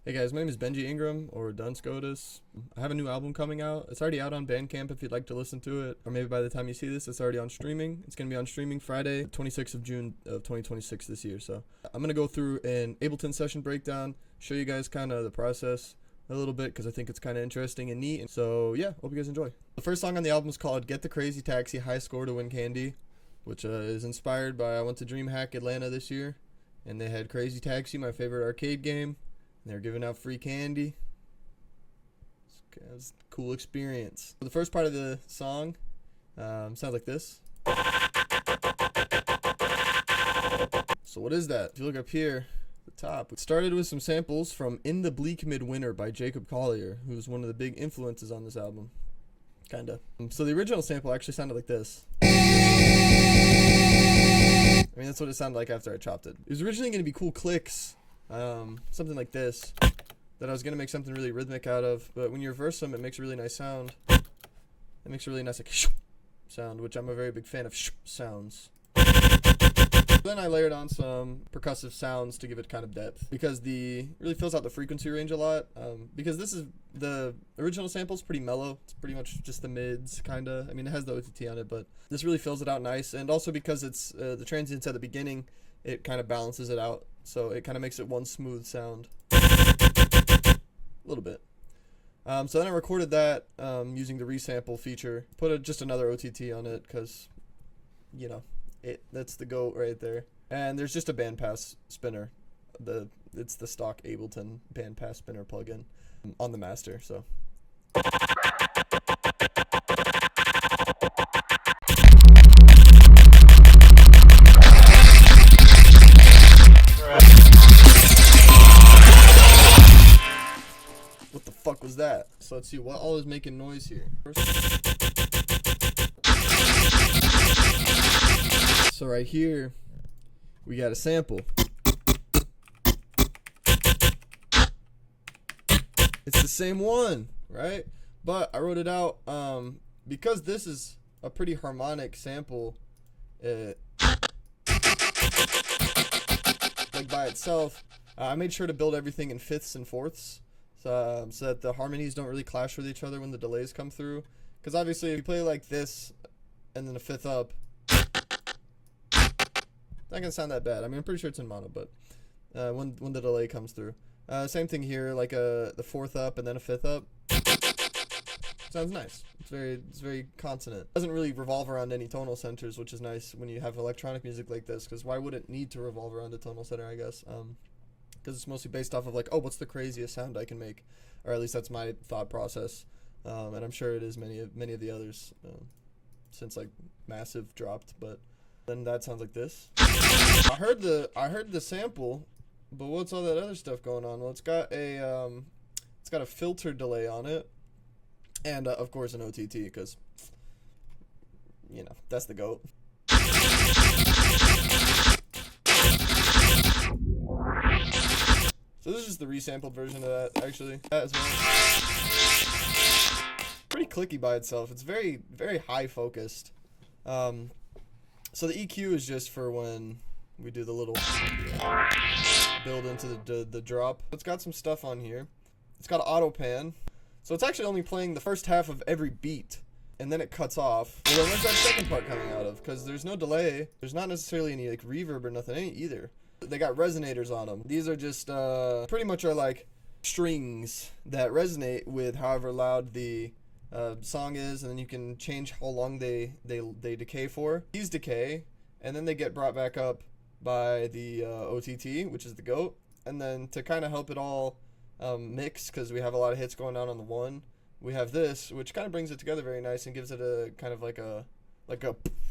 Hey guys, my name is Benji Ingram, or Dunscotus. I have a new album coming out. It's already out on Bandcamp if you'd like to listen to it. Or maybe by the time you see this, it's already on streaming. It's going to be on streaming Friday, 26th of June of 2026 this year. So I'm going to go through an Ableton session breakdown, show you guys kind of the process a little bit because I think it's kind of interesting and neat. So yeah, hope you guys enjoy. The first song on the album is called Get the Crazy Taxi, High Score to Win Candy, which is inspired by I went to DreamHack Atlanta this year, and they had Crazy Taxi, my favorite arcade game. And they're giving out free candy. It was a cool experience. The first part of the song sounds like this. So what is that? If you look up here at the top, it started with some samples from In the Bleak Midwinter by Jacob Collier, who's one of the big influences on this album. Kinda. So the original sample actually sounded like this. I mean, that's what it sounded like after I chopped it. It was originally going to be cool clicks. Something like this, that I was going to make something really rhythmic out of, but when you reverse them, it makes a really nice sound. It makes a really nice like sound, which I'm a very big fan of sounds. Then I layered on some percussive sounds to give it kind of depth, because it really fills out the frequency range a lot, because this is, the original sample is pretty mellow. It's pretty much just the mids, kinda. I mean, it has the OTT on it, but this really fills it out nice, and also because it's the transients at the beginning, it kind of balances it out, so it kind of makes it one smooth sound. A little bit. So then I recorded that using the resample feature. Put just another OTT on it because, you know, that's the GOAT right there. And there's just a bandpass spinner. It's the stock Ableton bandpass spinner plugin on the master. So. What the fuck was that? So let's see what all is making noise here. So right here, we got a sample. It's the same one, right? But I wrote it out because this is a pretty harmonic sample. Like by itself, I made sure to build everything in fifths and fourths. So that the harmonies don't really clash with each other when the delays come through. Because obviously if you play like this and then a fifth up, not gonna sound that bad. I mean, I'm pretty sure it's in mono, but when the delay comes through. Same thing here, like the fourth up and then a fifth up. Sounds nice. It's very consonant. It doesn't really revolve around any tonal centers, which is nice when you have electronic music like this, because why would it need to revolve around a tonal center, I guess? Because it's mostly based off of like, oh, what's the craziest sound I can make, or at least that's my thought process, and I'm sure it is many of the others, since like Massive dropped. But then that sounds like this. I heard the sample, but what's all that other stuff going on? Well, it's got a filter delay on it, and of course an OTT, because you know that's the GOAT. So this is the resampled version of that, actually. That as well. Pretty clicky by itself. It's very, very high focused. So the EQ is just for when we do the little build into the drop. It's got some stuff on here. It's got auto pan. So it's actually only playing the first half of every beat, and then it cuts off. Well, then where's that second part coming out of? Because there's no delay. There's not necessarily any like reverb or nothing either. They got resonators on them. These are just pretty much are like strings that resonate with however loud the song is, and then you can change how long they decay for. These decay, and then they get brought back up by the OTT, which is the GOAT. And then to kind of help it all mix, because we have a lot of hits going on the one, we have this, which kind of brings it together very nice and gives it a kind of like a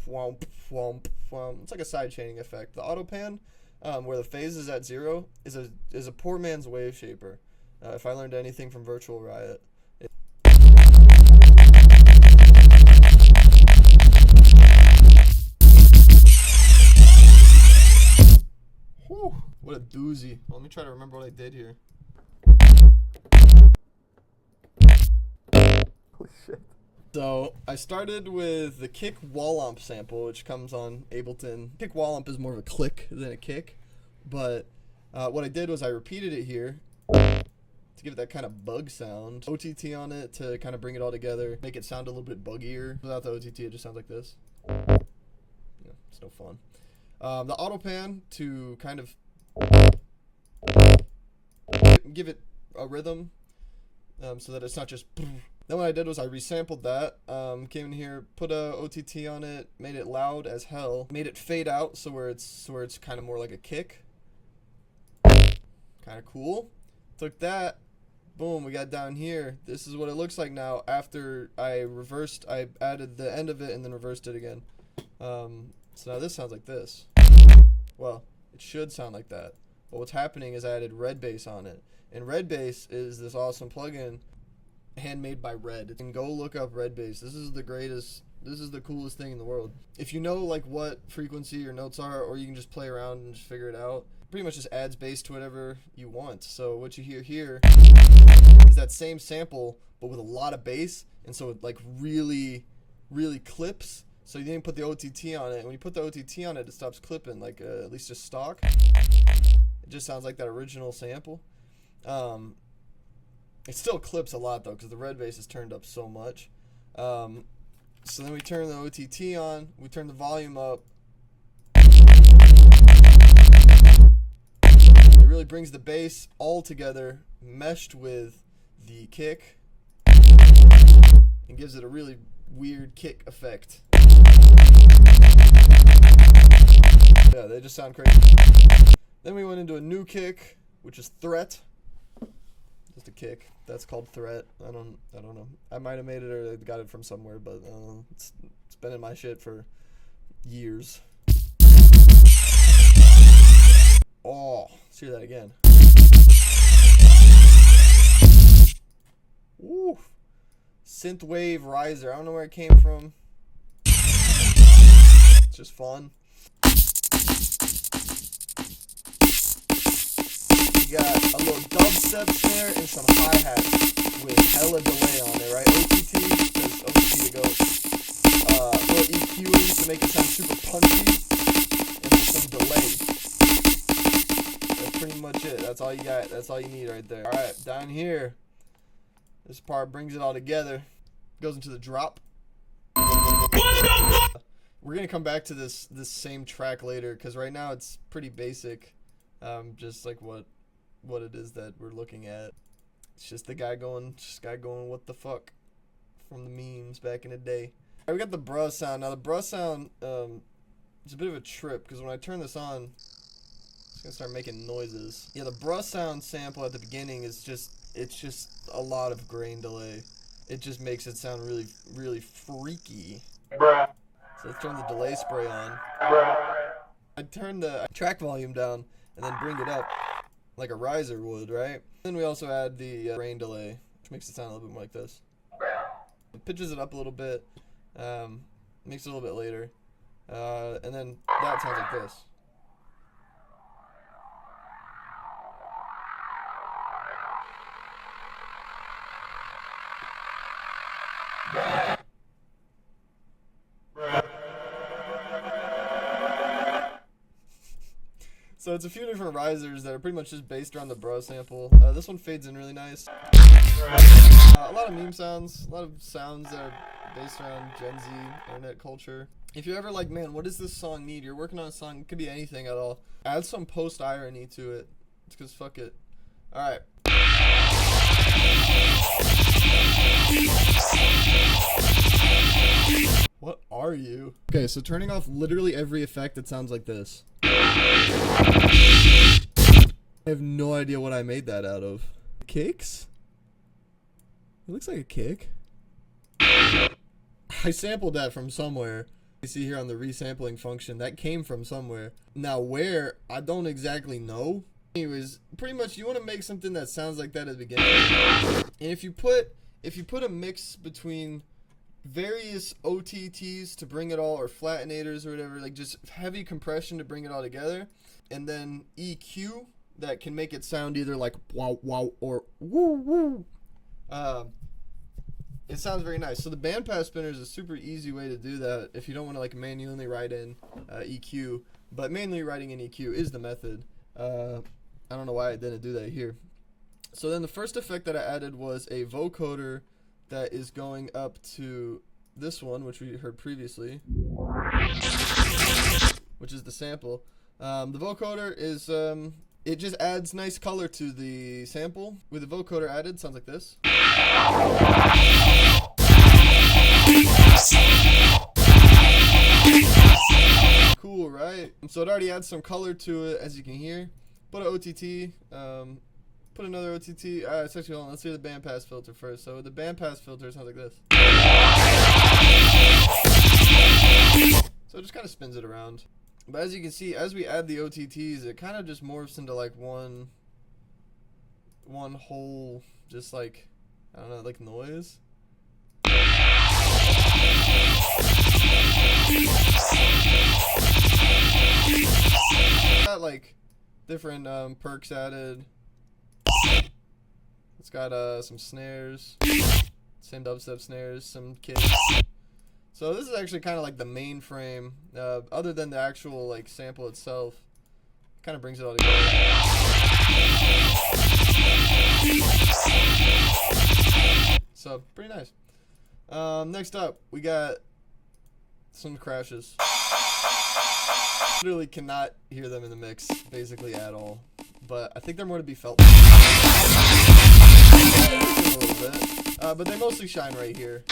womp womp womp. It's like a side chaining effect. The auto pan, where the phase is at 0, is a poor man's wave shaper. If I learned anything from Virtual Riot. Whew, what a doozy. Let me try to remember what I did here. Holy shit. So I started with the kick wall-omp sample, which comes on Ableton. Kick wall-omp is more of a click than a kick, but what I did was I repeated it here, to give it that kind of bug sound. OTT on it to kind of bring it all together, make it sound a little bit buggier. Without the OTT, it just sounds like this. Yeah, it's no fun. The auto pan to kind of give it a rhythm, so that it's not just. Then what I did was I resampled that, came in here, put a OTT on it, made it loud as hell, made it fade out so where it's kind of more like a kick. Kind of cool. Took that, boom, we got down here. This is what it looks like now after I added the end of it and then reversed it again. So now this sounds like this. Well, it should sound like that. But what's happening is I added Red Bass on it. And Red Bass is this awesome plugin handmade by Red. And go look up Red Bass. This is the greatest, this is the coolest thing in the world. If you know like what frequency your notes are, or you can just play around and just figure it out, pretty much just adds bass to whatever you want. So what you hear here is that same sample but with a lot of bass, and so it like really clips. So you didn't put the OTT on it. When you put the OTT on it, it stops clipping, like at least just stock. It just sounds like that original sample. It still clips a lot though, because the Red Bass is turned up so much. So then we turn the OTT on, we turn the volume up. It really brings the bass all together, meshed with the kick, and gives it a really weird kick effect. Yeah, they just sound crazy. Then we went into a new kick, which is Threat. Just a kick. That's called Threat. I don't know. I might have made it or got it from somewhere, but it's been in my shit for years. Oh, let's hear that again. Woo. Synthwave riser. I don't know where it came from. It's just fun. You got a little dubstep snare and some hi-hats with hella delay on it, right? OTT, because OTT to go. Little EQing to make it sound super punchy, and then some delay. That's pretty much it. That's all you got. That's all you need right there. Alright, down here, this part brings it all together. Goes into the drop. We're gonna come back to this same track later, because right now it's pretty basic. Just like what it is that we're looking at. It's just the guy going, what the fuck, from the memes back in the day. Right, we got the bruh sound. Now the bruh sound, it's a bit of a trip, because when I turn this on, it's gonna start making noises. Yeah, the bruh sound sample at the beginning is it's just a lot of grain delay. It just makes it sound really freaky. Bruh. So let's turn the delay spray on. Bruh. I turn the track volume down and then bring it up like a riser would, right? Then we also add the grain delay, which makes it sound a little bit more like this. It pitches it up a little bit, makes it a little bit later, and then that sounds like this. So it's a few different risers that are pretty much just based around the bruh sample. This one fades in really nice. A lot of meme sounds, a lot of sounds that are based around Gen Z, internet culture. If you're ever like, man, what does this song need? You're working on a song, it could be anything at all. Add some post-irony to it. It's because fuck it. Alright. What are you? Okay, so turning off literally every effect that sounds like this. I have no idea what I made that out of. Kicks? It looks like a kick. I sampled that from somewhere. You see here on the resampling function, that came from somewhere. Now where, I don't exactly know. Anyways, pretty much you want to make something that sounds like that at the beginning. And if you put a mix between various OTTs to bring it all, or flattenators or whatever, like just heavy compression to bring it all together, and then EQ that can make it sound either like wow wow or woo woo. It sounds very nice. So the bandpass spinner is a super easy way to do that if you don't want to like manually write in EQ, but manually writing in EQ is the method. I don't know why I didn't do that here. So then the first effect that I added was a vocoder that is going up to this one, which we heard previously, which is the sample. The vocoder is, it just adds nice color to the sample. With the vocoder added, sounds like this. Cool, right? So it already adds some color to it, as you can hear. Put an OTT, put another OTT. Alright, so actually, hold on, let's do the bandpass filter first. So the bandpass filter sounds like this. So it just kind of spins it around. But as you can see, as we add the OTTs, it kind of just morphs into like one whole, just like, I don't know, like noise. Got like different perks added. It's got some snares, same dubstep snares, some kicks. So this is actually kind of like the mainframe, other than the actual like sample itself. Kind of brings it all together. So pretty nice. Next up, we got some crashes. Literally cannot hear them in the mix, basically at all. But I think they're more to be felt. A little bit. But they mostly shine right here.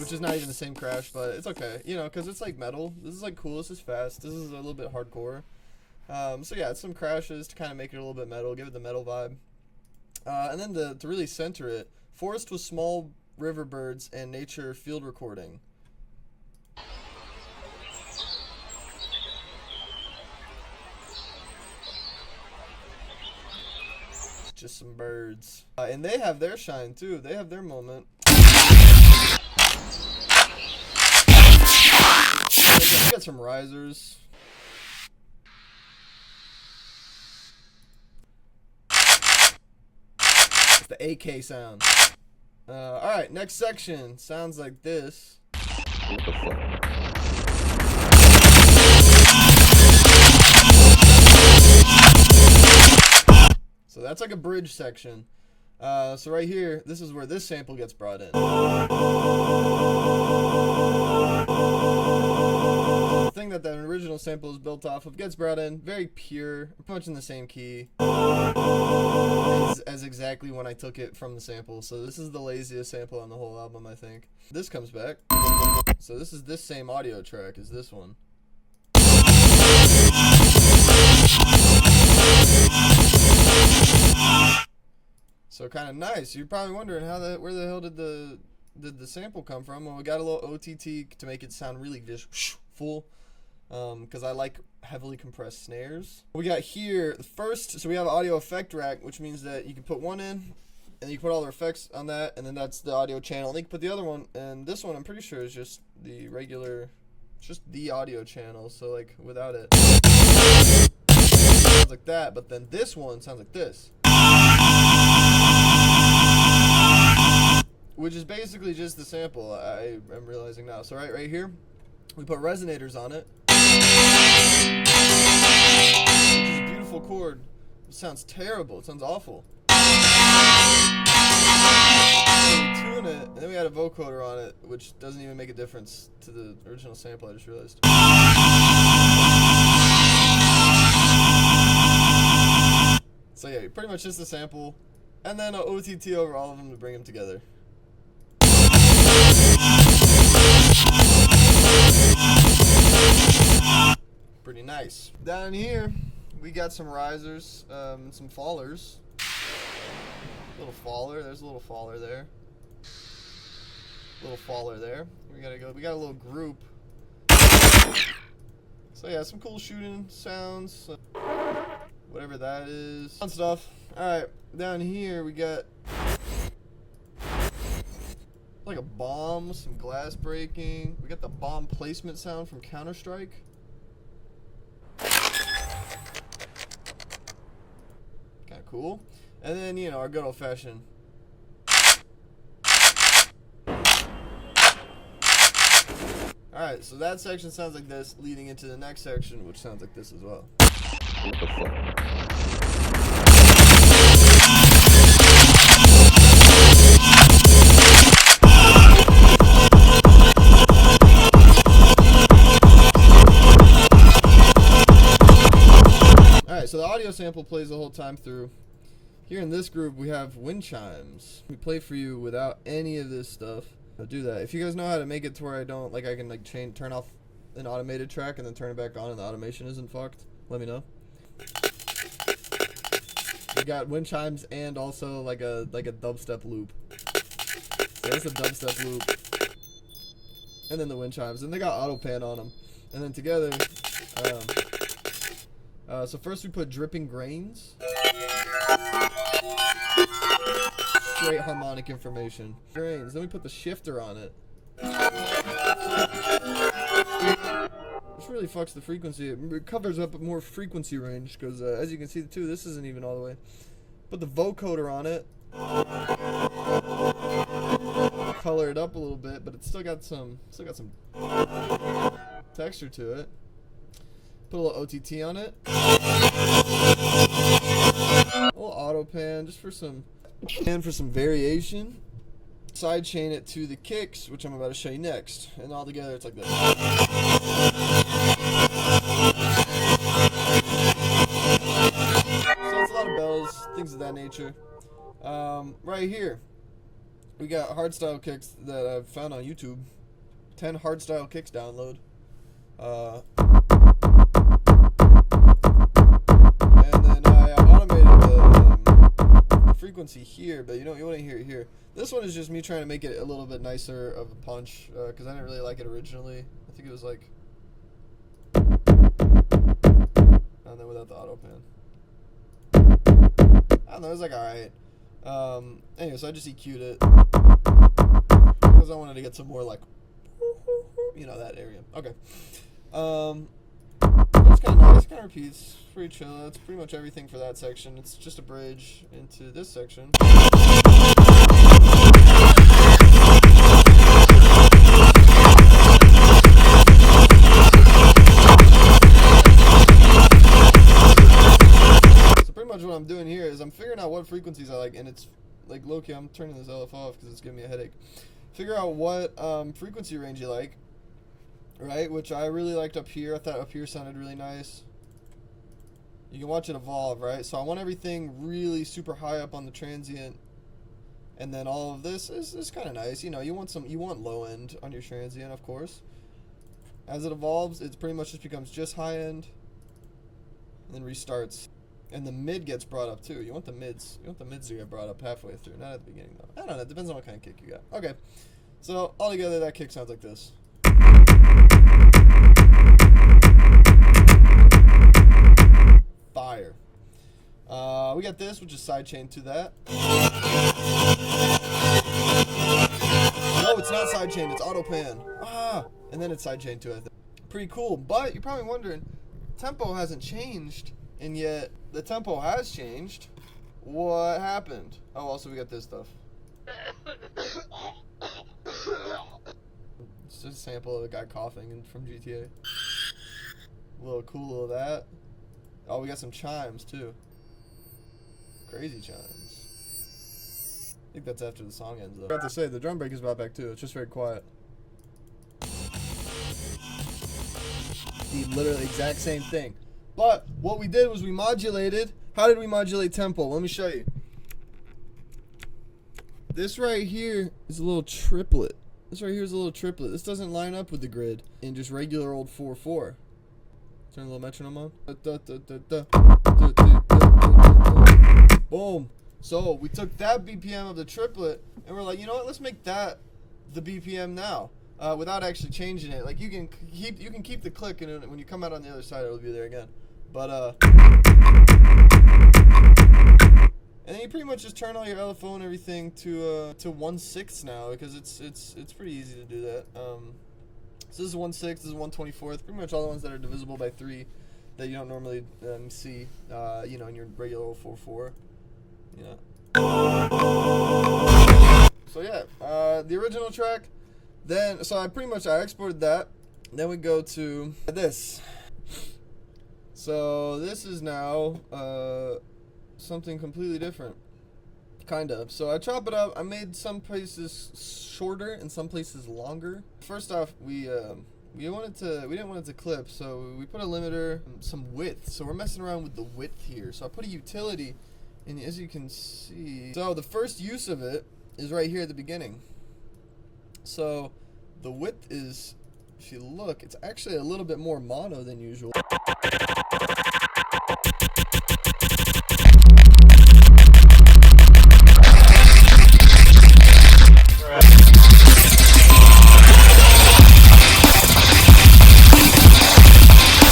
Which is not even the same crash, but it's okay. You know, because it's like metal. This is like cool, this is fast. This is a little bit hardcore. So yeah, it's some crashes to kind of make it a little bit metal, give it the metal vibe. And then to really center it, forest with small river birds and nature field recording. Just some birds. And they have their shine too. They have their moment. We got some risers. It's the AK sound. Alright, next section. Sounds like this. What the fuck? So that's like a bridge section. So right here, this is where this sample gets brought in. The thing that the original sample is built off of gets brought in, very pure, pretty much in the same key as exactly when I took it from the sample. So this is the laziest sample on the whole album, I think. This comes back. So this is this same audio track as this one. So kind of nice. You're probably wondering where the hell did the sample come from? Well, we got a little OTT to make it sound really just full, because I like heavily compressed snares. We got here the first, so we have an audio effect rack, which means that you can put one in, and you can put all the effects on that, and then that's the audio channel. And then you can put the other one, and this one I'm pretty sure is just the regular, just the audio channel. So like without it, sounds like that. But then this one sounds like this. Which is basically just the sample, I am realizing now. So right here, we put resonators on it. Which is a beautiful chord. It sounds terrible, it sounds awful. So we tune it, and then we add a vocoder on it, which doesn't even make a difference to the original sample, I just realized. So yeah, pretty much just the sample, and then an OTT over all of them to bring them together. Pretty nice. Down here, we got some risers, and some fallers. Little faller, there's a little faller there. Little faller there. We got a little group. So yeah, some cool shooting sounds. Whatever that is. Fun stuff. Alright, down here we got like a bomb, some glass breaking. We got the bomb placement sound from Counter-Strike. Kinda cool. And then, you know, our good old fashioned. Alright, so that section sounds like this, leading into the next section, which sounds like this as well. What the fuck? sample plays the whole time through. Here in this group, we have wind chimes. We play for you without any of this stuff. I'll do that. If you guys know how to make it to where I don't, like I can like turn off an automated track and then turn it back on and the automation isn't fucked, let me know. We got wind chimes and also like a dubstep loop. So there's a dubstep loop. And then the wind chimes. And they got auto pan on them. And then together, so first we put dripping grains. Straight harmonic information. Grains. Then we put the shifter on it. Which really fucks the frequency. It covers up more frequency range because as you can see too, this isn't even all the way. Put the vocoder on it. Color it up a little bit, but it's still got some texture to it. Put a little OTT on it. A little auto pan just for some variation. Side chain it to the kicks, which I'm about to show you next. And all together it's like this. So it's a lot of bells, things of that nature. Right here, we got hardstyle kicks that I've found on YouTube. 10 hardstyle kicks download. And then I automated the frequency here, but you want to hear it here. This one is just me trying to make it a little bit nicer of a punch, because I didn't really like it originally. I think it was like, and then without the auto pan. I don't know, it was like alright. Anyway, so I just EQ'd it because I wanted to get some more like, you know, that area. Okay. It's kind of nice, kind of repeats, pretty chill. That's pretty much everything for that section. It's just a bridge into this section. So pretty much what I'm doing here is I'm figuring out what frequencies I like, and it's like low-key, I'm turning this LF off because it's giving me a headache. Figure out what frequency range you like. Right, which I really liked up here. I thought up here sounded really nice. You can watch it evolve, right? So I want everything really super high up on the transient, and then all of this is kind of nice. You know, you want low end on your transient, of course. As it evolves, it pretty much just becomes just high end, and then restarts. And the mid gets brought up too. You want the mids to get brought up halfway through, not at the beginning though. I don't know. It depends on what kind of kick you got. Okay, so altogether that kick sounds like this. Fire. We got this, which is sidechain to that. No, it's not sidechain, it's auto pan. And then it's sidechain to it. Pretty cool, but you're probably wondering, tempo hasn't changed, and yet the tempo has changed. What happened? Oh, also we got this stuff. It's just a sample of a guy coughing from GTA. A little cool of that. Oh, we got some chimes too. Crazy chimes. I think that's after the song ends though. I forgot to say, the drum break is about back too. It's just very quiet. The literally exact same thing. But what we did was we modulated. How did we modulate tempo? Let me show you. This right here is a little triplet. This right here is a little triplet. This doesn't line up with the grid in just regular old 4/4. Turn a little metronome on. Boom. So we took that BPM of the triplet and we're like, you know what? Let's make that the BPM now, without actually changing it. Like you can keep the click, and when you come out on the other side, it'll be there again. But and then you pretty much just turn all your LFO and everything to 1/6 now, because it's pretty easy to do that. So this is 1/6, this is 1/24. Pretty much all the ones that are divisible by 3 that you don't normally see, you know, in your regular old 4/4. Yeah. So yeah, the original track. Then so I exported that. Then we go to this. So this is now something completely different, kind of. So I chop it up. I made some places shorter and some places longer. First off, we we didn't want it to clip, so we put a limiter, some width. So we're messing around with the width here. So I put a utility, and as you can see, so the first use of it is right here at the beginning. So the width is, if you look, it's actually a little bit more mono than usual.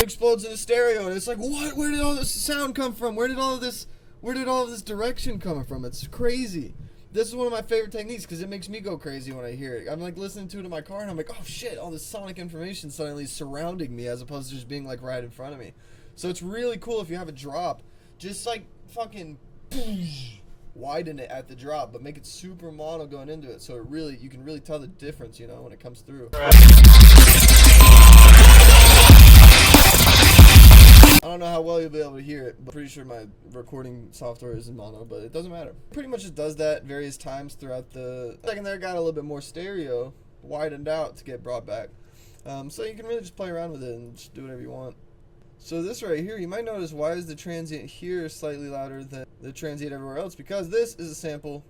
Explodes in a stereo, and it's like, what? Where did all this sound come from? Where did all of this direction come from? It's crazy. This is one of my favorite techniques because it makes me go crazy when I hear it. I'm like listening to it in my car, and I'm like, oh shit, all this sonic information suddenly is surrounding me as opposed to just being like right in front of me. So it's really cool if you have a drop, just like fucking widen it at the drop, but make it super mono going into it, so you can really tell the difference, you know, when it comes through. I don't know how well you'll be able to hear it, but I'm pretty sure my recording software is in mono, but it doesn't matter. Pretty much just does that various times throughout the second there, got a little bit more stereo, widened out to get brought back. So you can really just play around with it and just do whatever you want. So this right here, you might notice, why is the transient here slightly louder than the transient everywhere else? Because this is a sample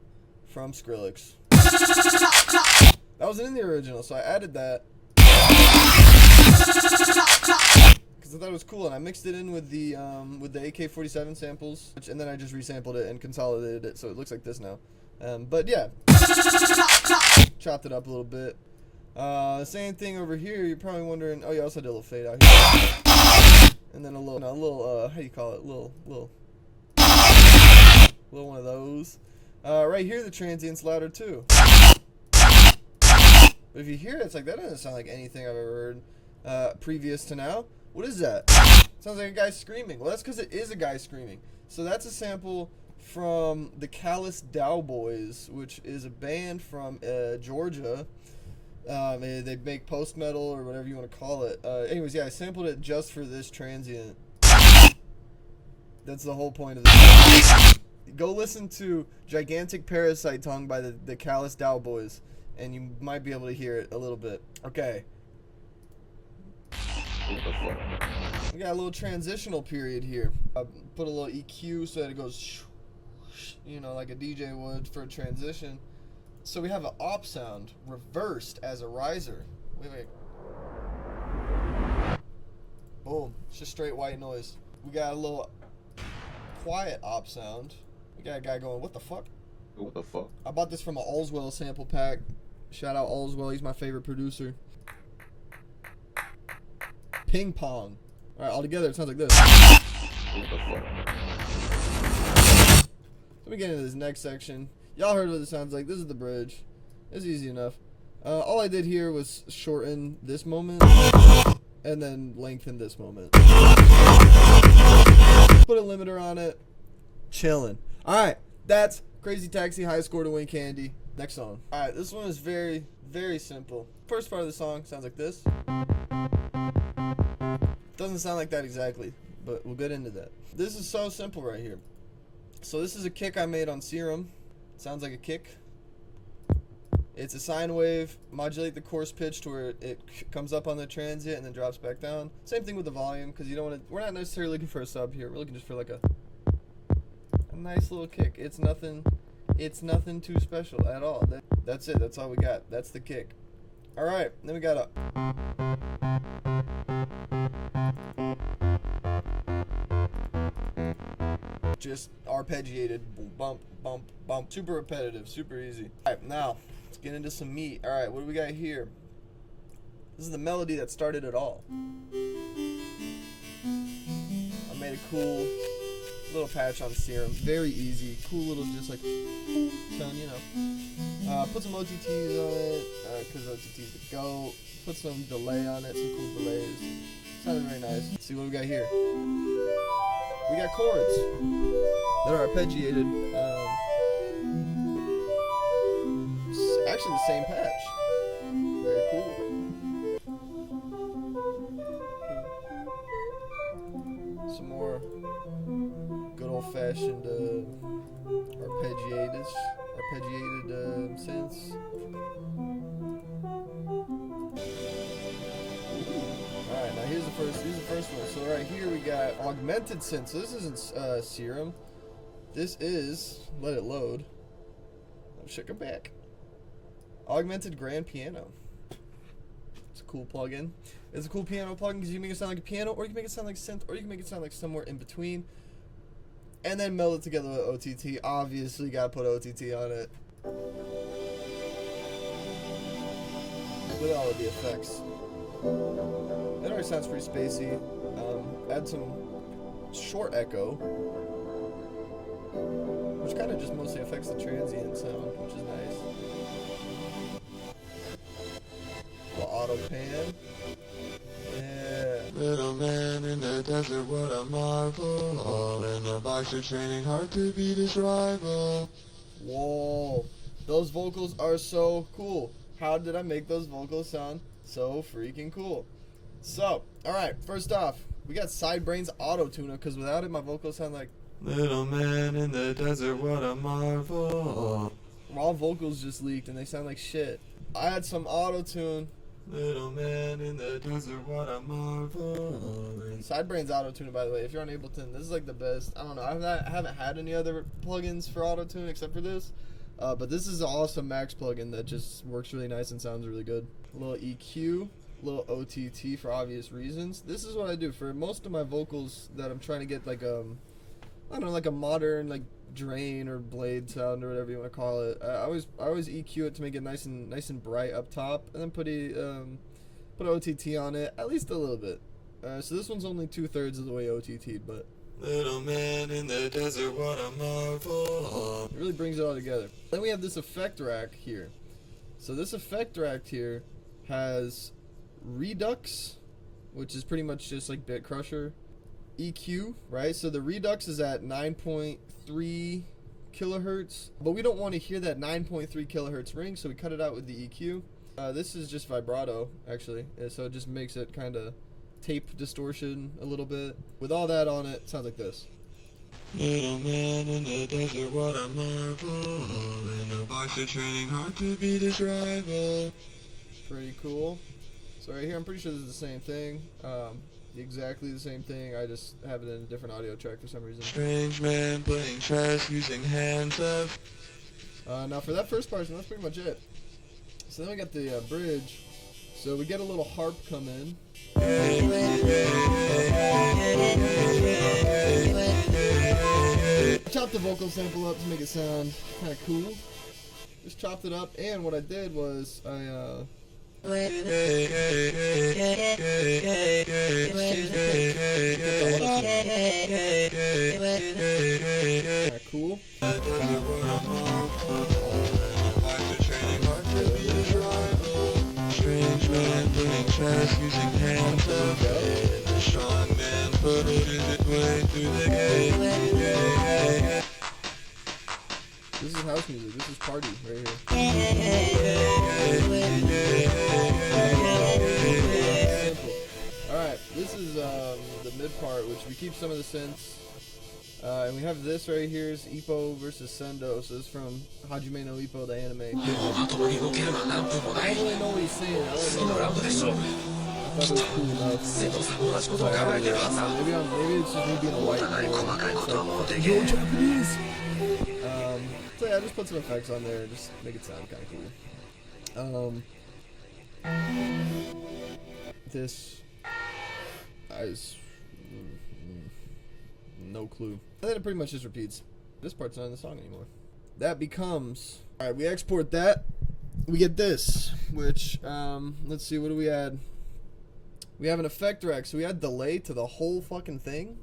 from Skrillex. That wasn't in the original, so I added that because I thought it was cool, and I mixed it in with the AK-47 samples, and then I just resampled it and consolidated it, so it looks like this now. But yeah, chopped it up a little bit. Same thing over here. You're probably wondering. Oh, you also did a little fade out here, and then a little how do you call it? Little one of those. Right here, the transient's louder too. But if you hear it, it's like, that doesn't sound like anything I've ever heard previous to now. What is that? Sounds like a guy screaming. Well, that's because it is a guy screaming. So that's a sample from the Callous Dowboys, which is a band from Georgia. They make post-metal or whatever you want to call it. Anyways, yeah, I sampled it just for this transient. That's the whole point of this. Go listen to Gigantic Parasite Tongue by the Callous Dowboys, and you might be able to hear it a little bit. Okay. We got a little transitional period here. I put a little EQ so that it goes, you know, like a DJ would for a transition. So we have an op sound reversed as a riser. Wait. Boom. It's just straight white noise. We got a little quiet op sound. We got a guy going, what the fuck? What the fuck? I bought this from an Allswell sample pack. Shout out Allswell. He's my favorite producer. Ping pong. Alright, all together it sounds like this. What the fuck? Let me get into this next section. Y'all heard what it sounds like. This is the bridge. It's easy enough. All I did here was shorten this moment and then lengthen this moment. Put a limiter on it. Chillin'. Alright, that's Crazy Taxi, High Score to Win Candy. Next song. Alright, this one is very, very simple. First part of the song sounds like this. Doesn't sound like that exactly, but we'll get into that. This is so simple right here. So this is a kick I made on Serum. It sounds like a kick. It's a sine wave. Modulate the coarse pitch to where it comes up on the transient and then drops back down. Same thing with the volume, because you don't want to. We're not necessarily looking for a sub here. We're looking just for like a nice little kick. It's nothing. It's nothing too special at all. That's it. That's all we got. That's the kick. All right. Then we got a. Just arpeggiated, bump, bump, bump. Super repetitive, super easy. Alright, now, let's get into some meat. Alright, what do we got here? This is the melody that started it all. I made a cool little patch on Serum. Very easy. Cool little, just like, tone, you know. Put some OTTs on it, because OTTs the GOAT. Put some delay on it, some cool delays. Sounded very nice. Let's see what we got here. We got chords that are arpeggiated. Actually, the same patch. Very cool. Some more good old-fashioned arpeggiated synths. right here we got augmented synth. So this isn't Serum. This is, let it load. Oh shit, come back. Augmented grand piano. It's a cool plugin. It's a cool piano plugin because you can make it sound like a piano, or you can make it sound like synth, or you can make it sound like somewhere in between. And then meld it together with OTT. Obviously, gotta put OTT on it. With all of the effects. It already sounds pretty spacey. Add some short echo, which kind of just mostly affects the transient sound, which is nice. Little auto pan. Yeah. Little man in the desert, what a marvel. All in the boxer training, hard to beat his rival. Whoa. Those vocals are so cool. How did I make those vocals sound so freaking cool? So, alright, first off, we got Sidebrain's auto-tuner, because without it, my vocals sound like... Little man in the desert, what a marvel. Raw vocals just leaked, and they sound like shit. I had some auto-tune. Little man in the desert, what a marvel. Sidebrain's auto-tuner, by the way, if you're on Ableton, this is like the best. I don't know, I haven't had any other plugins for auto-tune except for this. But this is an awesome Max plugin that just works really nice and sounds really good. A little EQ, a little OTT for obvious reasons. This is what I do for most of my vocals that I'm trying to get like I don't know, like a modern like drain or blade sound or whatever you want to call it. I always EQ it to make it nice and bright up top, and then put OTT on it at least a little bit. So this one's only 2/3 of the way OTT'd, but. Little man in the desert, what a marvel. It really brings it all together. Then we have this effect rack here. So this effect rack here has Redux, which is pretty much just like Bit Crusher. EQ, right? So the Redux is at 9.3 kilohertz, but we don't want to hear that 9.3 kilohertz ring, so we cut it out with the EQ. This is just vibrato, actually, so it just makes it kind of tape distortion a little bit. With all that on it, sounds like this. Little man in the desert, what a marvel. In the boxer training, hard to beat his rival. Pretty cool. So right here, I'm pretty sure this is the same thing. Exactly the same thing. I just have it in a different audio track for some reason. Strange man playing chess using hands up. Now for that first portion, that's pretty much it. So then we got the bridge. So we get a little harp come in. Chopped the vocal sample up to make it sound kind of cool. Just chopped it up, and what I did was I cool. Strange man playing chess using hands up. The strong man put it his way through the gate. This is house music. This is party right here. Alright, this is the mid part, which we keep some of the synths. And we have this right here is Ippo versus Sendo. So this is from Hajime no Ippo, the anime. I don't really know what he's saying. I thought it was cool enough. Maybe it's just me being a white boy. Yo, Japanese! So yeah, I just put some effects on there, just make it sound kind of cool. This is no clue. And then it pretty much just repeats. This part's not in the song anymore. That becomes, all right, we export that. We get this, which let's see, what do we add? We have an effect rack, so we add delay to the whole fucking thing.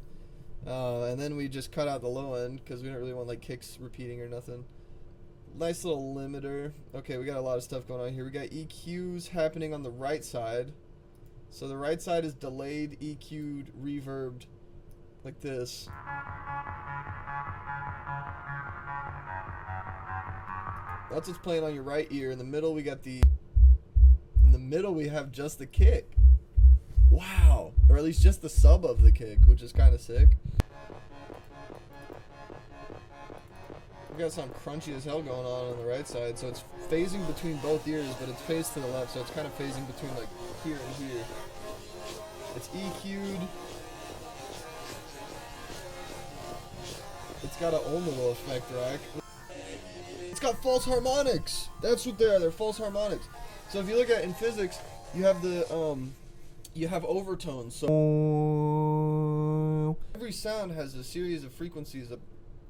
And then we just cut out the low end because we don't really want like kicks repeating or nothing. Nice little limiter. Okay, we got a lot of stuff going on here. We got EQs happening on the right side. So the right side is delayed, EQ'd, reverbed, like this. That's what's playing on your right ear. In the middle, we got the. In the middle, we have just the kick. Wow, or at least just the sub of the kick, which is kind of sick. We got something crunchy as hell going on the right side, so it's phasing between both ears, but it's phased to the left, so it's kind of phasing between like here and here. It's EQ'd, it's got an Omelo effect rack. It's got false harmonics. That's what they are. They're false harmonics. So if you look at in physics, you have the you have overtones. So every sound has a series of frequencies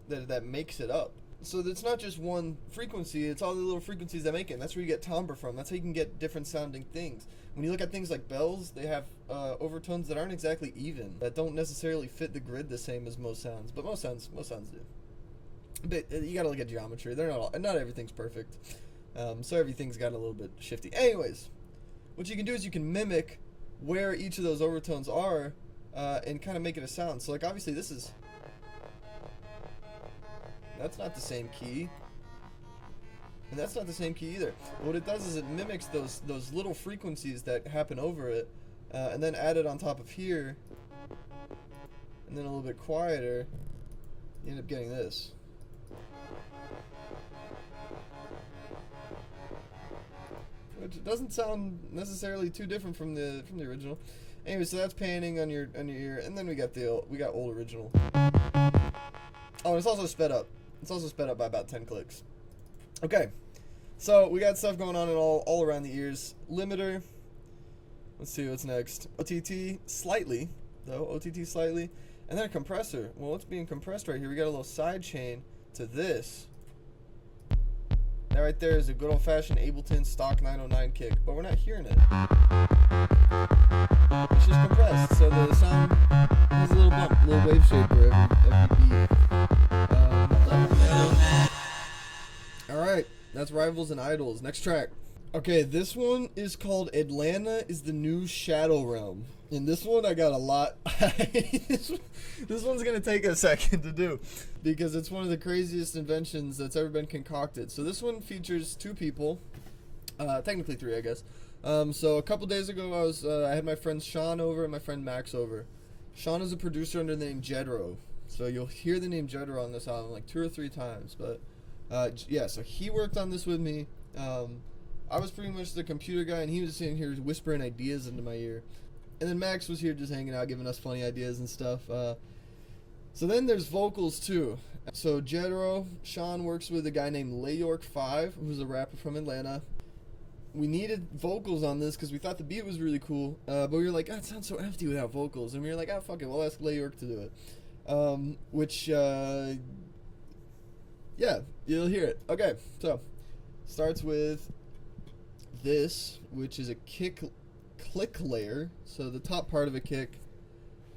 that makes it up. So it's not just one frequency, it's all the little frequencies that make it. And that's where you get timbre from. That's how you can get different sounding things. When you look at things like bells, they have overtones that aren't exactly even, that don't necessarily fit the grid the same as most sounds, but most sounds do. But you gotta look at geometry. They're not everything's perfect. So everything's got a little bit shifty. Anyways, what you can do is you can mimic where each of those overtones are and kind of make it a sound. So like obviously that's not the same key, and that's not the same key either. But what it does is it mimics those little frequencies that happen over it, and then add it on top of here, and then a little bit quieter, you end up getting this. Which doesn't sound necessarily too different from the original. Anyway, so that's panning on your ear, and then we got old original. Oh, and it's also sped up. It's also sped up by about 10 clicks. Okay, so we got stuff going on in all around the ears. Limiter. Let's see what's next. OTT slightly, though. OTT slightly, and then a compressor. Well, what's being compressed right here? We got a little side chain to this. That right there is a good old-fashioned Ableton stock 909 kick, but we're not hearing it. It's just compressed, so the sound has a little bump, a little wave shaper every beat. Alright, that's Rivals and Idols. Next track. Okay, this one is called Atlanta is the New Shadow Realm. And this one I got a lot. This one's going to take a second to do, because it's one of the craziest inventions that's ever been concocted. So this one features two people. Technically three, I guess. So a couple days ago, I had my friends Sean over and my friend Max over. Sean is a producer under the name Jeddro. So you'll hear the name Jeddro on this album like 2 or 3 times. But yeah, so he worked on this with me. I was pretty much the computer guy, and he was sitting here whispering ideas into my ear. And then Max was here just hanging out, giving us funny ideas and stuff. So then there's vocals too. So Jeddro, Sean works with a guy named Layork5, who's a rapper from Atlanta. We needed vocals on this because we thought the beat was really cool, but we were like, it sounds so empty without vocals. And we were like, fuck it, we'll ask Layork to do it. Yeah, you'll hear it. Okay, so starts with this, which is a click layer. So the top part of a kick,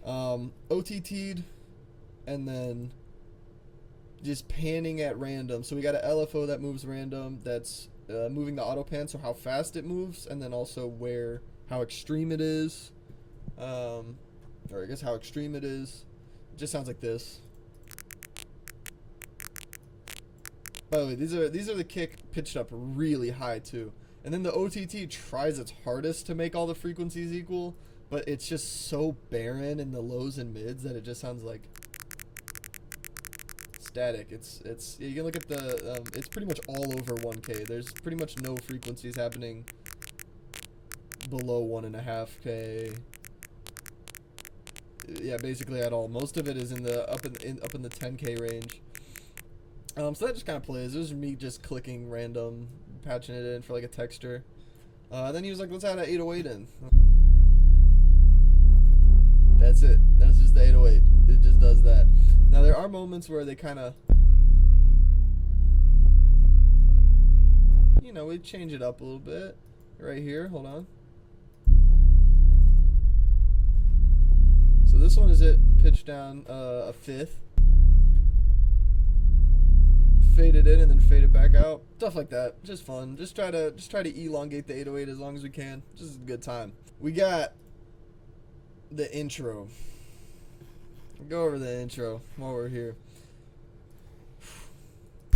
OTT'd, and then just panning at random. So we got an LFO that moves random. That's moving the auto pan, so how fast it moves, and then also how extreme it is, or I guess how extreme it is. It just sounds like this. By the way, these are the kick pitched up really high too. And then the OTT tries its hardest to make all the frequencies equal, but it's just so barren in the lows and mids that it just sounds like static. It's you can look at the it's pretty much all over 1K. There's pretty much no frequencies happening below 1.5K. Yeah, basically at all. Most of it is in the up in the 10K range. So that just kind of plays. It was me just clicking random, patching it in for like a texture. Then he was like, let's add an 808 in. That's it. That's just the 808. It just does that. Now there are moments where they kind of, we change it up a little bit. Right here, hold on. So this one is it pitched down a fifth. Fade it in and then fade it back out. Stuff like that. Just fun. Just try to elongate the 808 as long as we can. Just a good time. We got the intro. Go over the intro while we're here.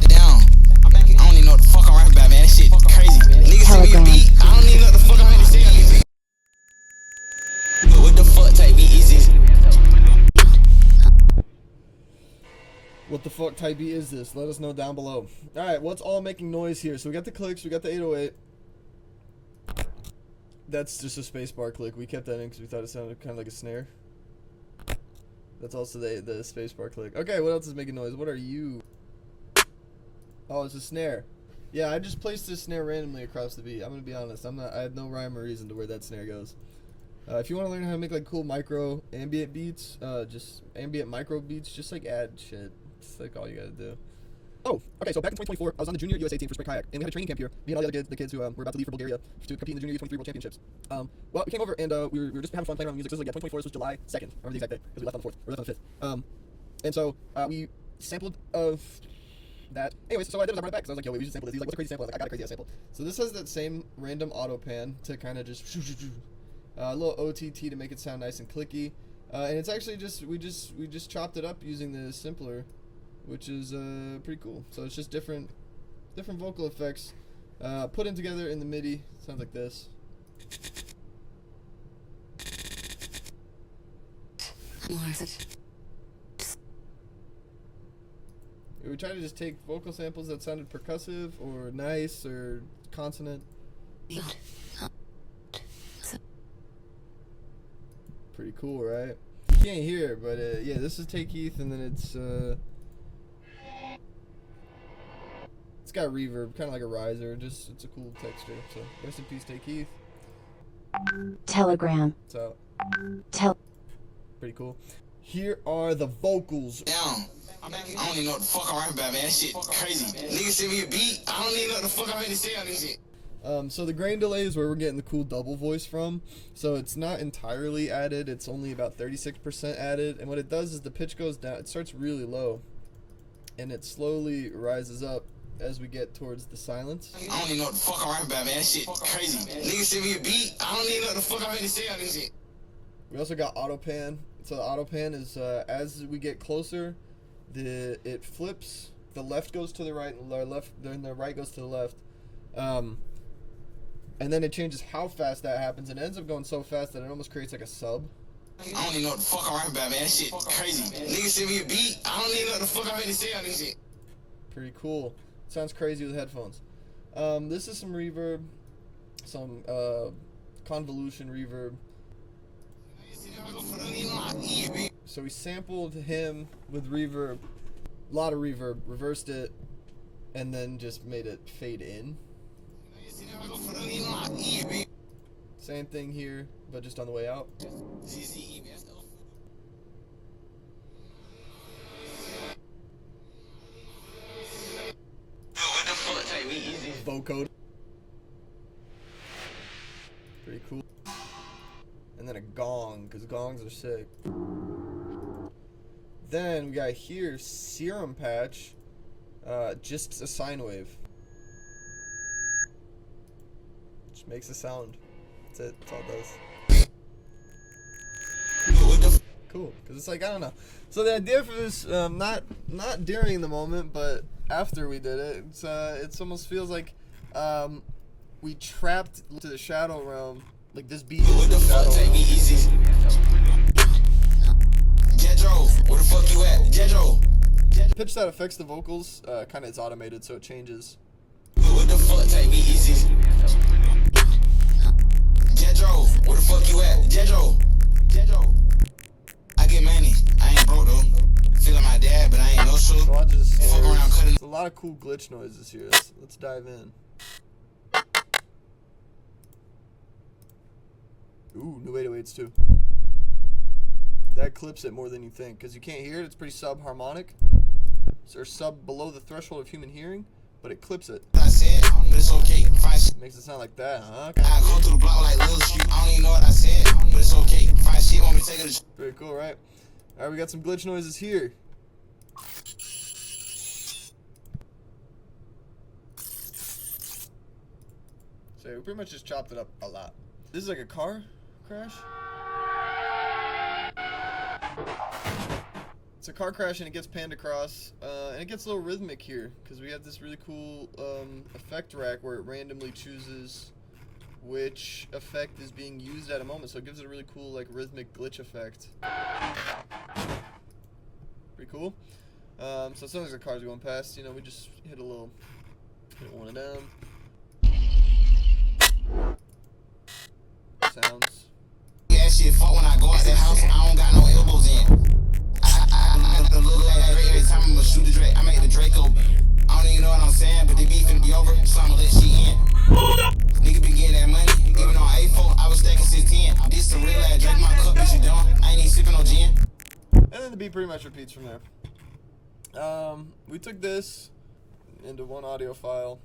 Damn. I don't even know what the fuck I'm rapping about, man. That shit crazy. Niggas send me a beat. I don't even know what the fuck I'm gonna say. What the fuck type beat is this? What the fuck type beat is this? Let us know down below. Alright, what's all making noise here? So we got the clicks, we got the 808. That's just a spacebar click. We kept that in because we thought it sounded kind of like a snare. That's also the spacebar click. Okay, what else is making noise? What are you? Oh, it's a snare. Yeah, I just placed this snare randomly across the beat. I'm gonna be honest. I have no rhyme or reason to where that snare goes. If you want to learn how to make like cool micro ambient beats, just ambient micro beats, just like add shit. It's like all you gotta do. Oh, okay. So back in 2024, I was on the junior USA team for sprint kayak, and we had a training camp here. Me and all the kids who were about to leave for Bulgaria to compete in the junior U23 World Championships. Well, we came over and we were just having fun playing around with music. This was 2024. This was July 2nd. I remember the exact day because we left on the 4th. We left on the 5th. And so we sampled of that. Anyways, so what I did was I brought it back because I was like, yo, wait, we should sample this. He's like, what's a crazy sample? I was like, I got a crazy ass sample. So this has that same random auto pan to kind of just a little OTT to make it sound nice and clicky. And it's actually just we just chopped it up using the simpler, which is pretty cool. So it's just different vocal effects put in together in the MIDI. Sounds like this. We tried to just take vocal samples that sounded percussive or nice or consonant. Pretty cool, right? You can't hear it, but yeah, this is Take Keith, and then it's got reverb, kind of like a riser. Just it's a cool texture. So rest in peace, Take Keith. Telegram. So pretty cool. Here are the vocals. Damn. I don't even know what the fuck I'm rapping about, man. That shit crazy. Niggas send me a beat. I don't even know what the fuck I'm gonna say on this shit. So the grain delay is where we're getting the cool double voice from. So it's not entirely added. It's only about 36% added. And what it does is the pitch goes down. It starts really low, and it slowly rises up as we get towards the silence. I don't even know what the fuck I'm rapping about, man. That shit crazy. Niggas send me a beat. I don't even know what the fuck I'm gonna say on this shit. We also got auto pan. So the auto pan is as we get closer, it flips. The left goes to the right, then the right goes to the left. And then it changes how fast that happens, and it ends up going so fast that it almost creates like a sub. I don't even know what the fuck I'm rapping about, man. That shit crazy. Niggas send me a beat. I don't even know what the fuck I'm gonna say on this shit. Pretty cool. Sounds crazy with headphones. This is some reverb, some convolution reverb. So we sampled him with reverb, a lot of reverb, reversed it, and then just made it fade in. Same thing here, but just on the way out. Vocode. Pretty cool. And then a gong, because gongs are sick. Then we got here serum patch, just a sine wave. Just makes a sound. That's it. That's all it does. Cool, because it's like, I don't know. So the idea for this, not during the moment, but after we did it, it's almost feels like we trapped to the shadow realm. Like this beat is the shadow Take me easy. Jeddro, where the fuck you at? Jeddro. The pitch that affects the vocals kind of is automated, so it changes. What the fuck? Take me easy. Jeddro, where the fuck you at? Jeddro. I get money. I ain't broke though. Feel like my dad, but I ain't no show. So I just Fuck around cutting. there's a lot of cool glitch noises here. Let's dive in. Ooh, new 808s too. That clips it more than you think, because you can't hear it. It's pretty sub-harmonic. Or sub below the threshold of human hearing, but it clips it. I said, but it's okay. Makes it sound like that, huh? I go through the block like Lil Street. I don't even know what I said, but it's okay. Find shit, want me to take it. Very cool, right? Alright, we got some glitch noises here. So we pretty much just chopped it up a lot. This is like a car crash. It's a car crash and it gets panned across, and it gets a little rhythmic here because we have this really cool effect rack where it randomly chooses which effect is being used at a moment, so it gives it a really cool like rhythmic glitch effect. Pretty cool. So as soon as the cars are going past, you know, we just hit one of them. Sounds. Yeah, shit, fuck when I go out that house, I don't got no elbows in. so I'ma let she in. Nigga been getting that money, even on A4, I was stacking 610. This some real ass, drink my cup, bitch, you done. I ain't even sipping no gin. And then the beat pretty much repeats from there. We took this into one audio file,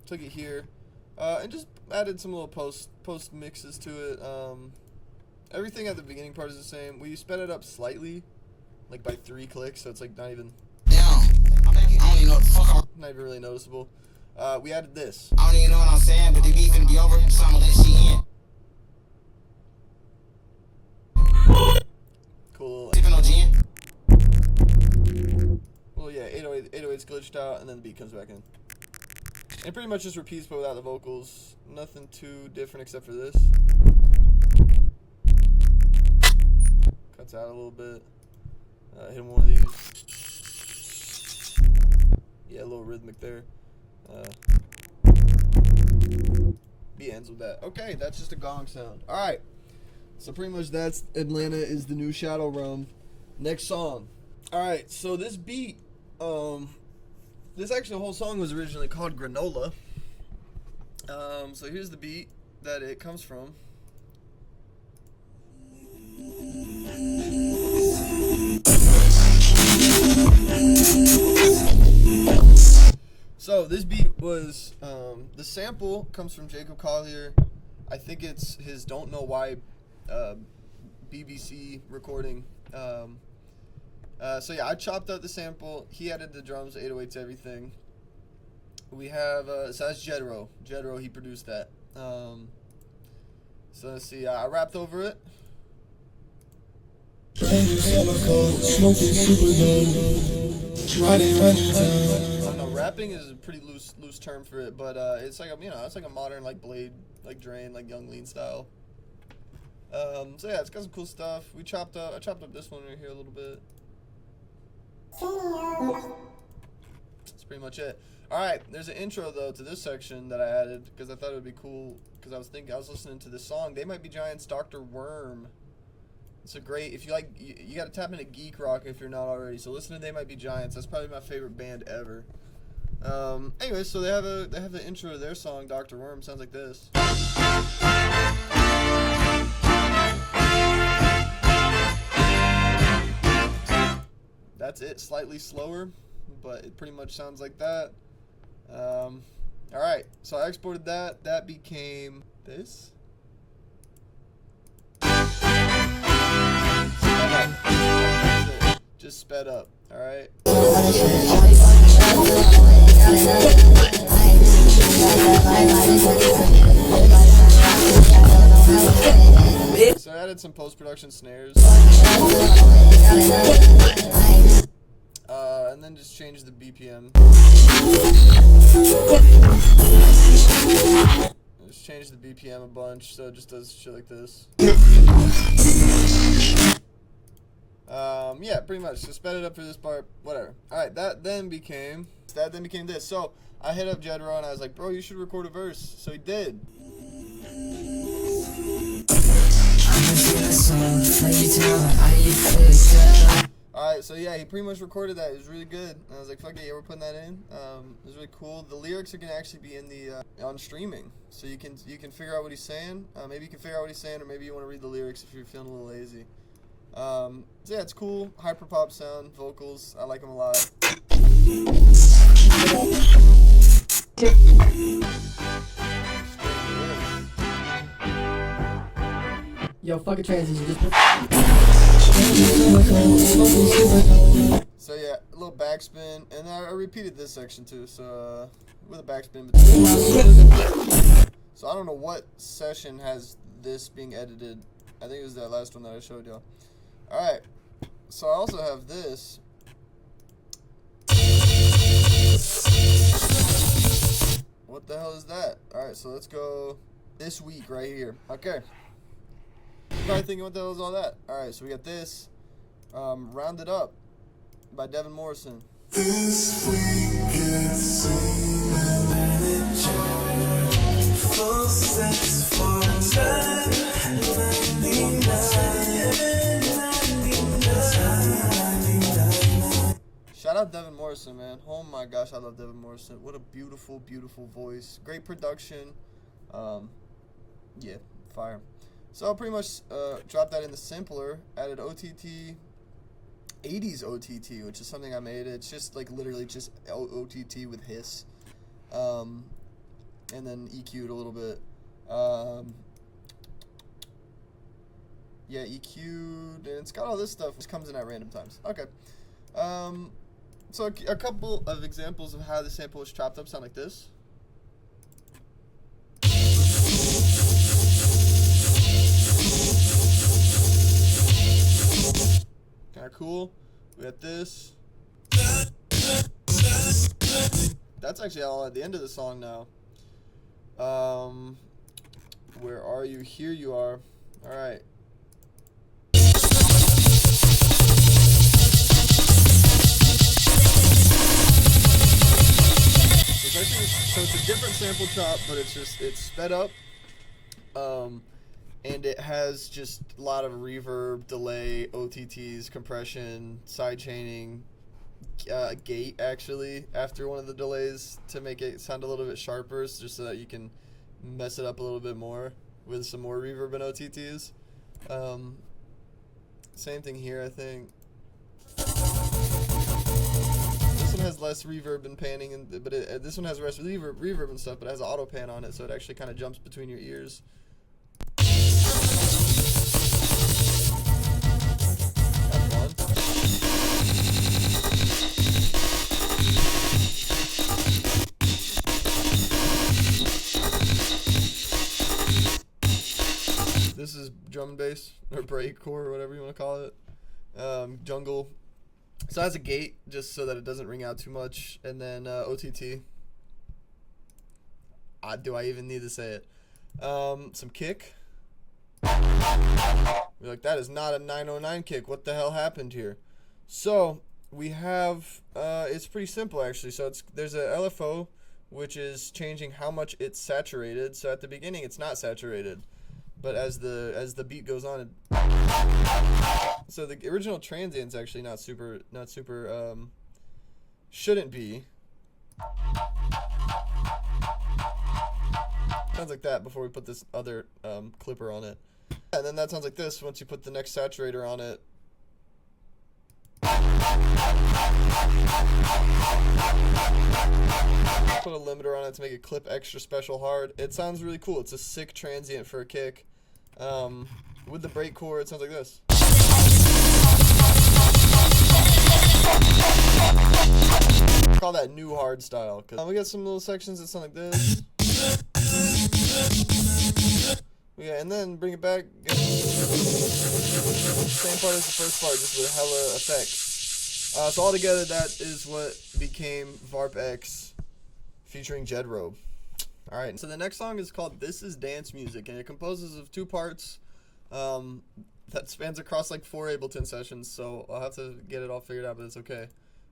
took it here, and just added some little post mixes to it. Everything at the beginning part is the same. We sped it up slightly, like by 3 clicks, so it's like not even I don't even know what the fuck not even really noticeable. We added this. I don't even know what I'm saying, but the beat finna be over, so I'ma let she in. Cool. Sipping no gin. Well, yeah, 808's glitched out, and then the beat comes back in. And pretty much just repeats, but without the vocals. Nothing too different except for this. Cuts out a little bit. Hit him one of these. Yeah, a little rhythmic there. Beat ends with that. Okay, that's just a gong sound. Alright. So pretty much that's Atlanta is the new Shadow Realm. Next song. Alright, so this beat, this actually, the whole song was originally called Granola. So here's the beat that it comes from. So this beat was, the sample comes from Jacob Collier. I think it's his Don't Know Why BBC recording. So yeah, I chopped out the sample. He added the drums, 808s, everything. We have, so that's Jeddro. Jeddro, he produced that. So let's see, I rapped over it. I don't know, rapping is a pretty loose term for it, but it's like a, it's like a modern like Blade, like Drain, like Young Lean style. So yeah, it's got some cool stuff. I chopped up this one right here a little bit. That's pretty much it. Alright, there's an intro though to this section that I added because I thought it would be cool, because I was listening to this song, They Might Be Giants, Dr. Worm. It's a great, if you like, you gotta tap into geek rock if you're not already, so listen to They Might Be Giants. That's probably my favorite band ever. Anyway, so they have the intro to their song, Dr. Worm. Sounds like this. That's it, slightly slower, but it pretty much sounds like that. Alright, so I exported that. That became this. Just sped up, alright? So I added some post-production snares. And then just changed the BPM. Just changed the BPM a bunch, so it just does shit like this. Yeah, pretty much. Just sped it up for this part, whatever. Alright, that then became this. So I hit up Jeddro and I was like, bro, you should record a verse. So he did. Alright, so yeah, he pretty much recorded that. It was really good. And I was like, fuck yeah, we're putting that in. It was really cool. The lyrics are gonna actually be in the on streaming, so you can figure out what he's saying. Maybe you can figure out what he's saying, or maybe you want to read the lyrics if you're feeling a little lazy. So yeah, it's cool. Hyper pop sound, vocals. I like them a lot. Yo, fuck a transition. So yeah, a little backspin, and I repeated this section too. So with a backspin between. So I don't know what session has this being edited. I think it was that last one that I showed y'all. All right. So I also have this. What the hell is that? All right, so let's go this week right here. Okay. Probably thinking, what the hell is all that? All right, so we got this. Rounded Up by Devin Morrison. This week it's full sex for Shout out Devin Morrison, man. Oh my gosh, I love Devin Morrison. What a beautiful, beautiful voice. Great production. Yeah, fire. So I'll pretty much drop that in the sampler, added OTT, 80s OTT, which is something I made. It's just like literally just OTT with hiss. And then EQ'd a little bit. Yeah, EQ'd, and it's got all this stuff. Which comes in at random times. Okay. So a couple of examples of how the sample is chopped up sound like this. Kinda cool. We got this. That's actually all at the end of the song now. Where are you? Here you are. Alright. So it's a different sample chop, but it's sped up. And it has just a lot of reverb, delay, OTTs, compression, side chaining, gate actually after one of the delays to make it sound a little bit sharper, just so that you can mess it up a little bit more with some more reverb and OTTs. Same thing here, I think. This one has less reverb and panning, but this one has less reverb and stuff, but it has an auto pan on it, so it actually kind of jumps between your ears. This is drum and bass, or breakcore, or whatever you want to call it. Jungle. So that's a gate, just so that it doesn't ring out too much. And then OTT. Do I even need to say it? Some kick. We're like, that is not a 909 kick. What the hell happened here? So we have, it's pretty simple actually. So there's a LFO, which is changing how much it's saturated. So at the beginning, it's not saturated. But as the beat goes on, so the original transient's actually not super shouldn't be. Sounds like that before we put this other clipper on it. And then that sounds like this once you put the next saturator on it. Put a limiter on it to make it clip extra special hard. It sounds really cool. It's a sick transient for a kick. With the breakcore, it sounds like this. Call that new hard style. We got some little sections that sound like this. Yeah, and then bring it back. Same part as the first part, just with hella effects. So all together, that is what became varpx featuring jeddro. Alright, so the next song is called This Is Dance Music, and it composes of two parts that spans across like 4 Ableton sessions, so I'll have to get it all figured out, but it's okay.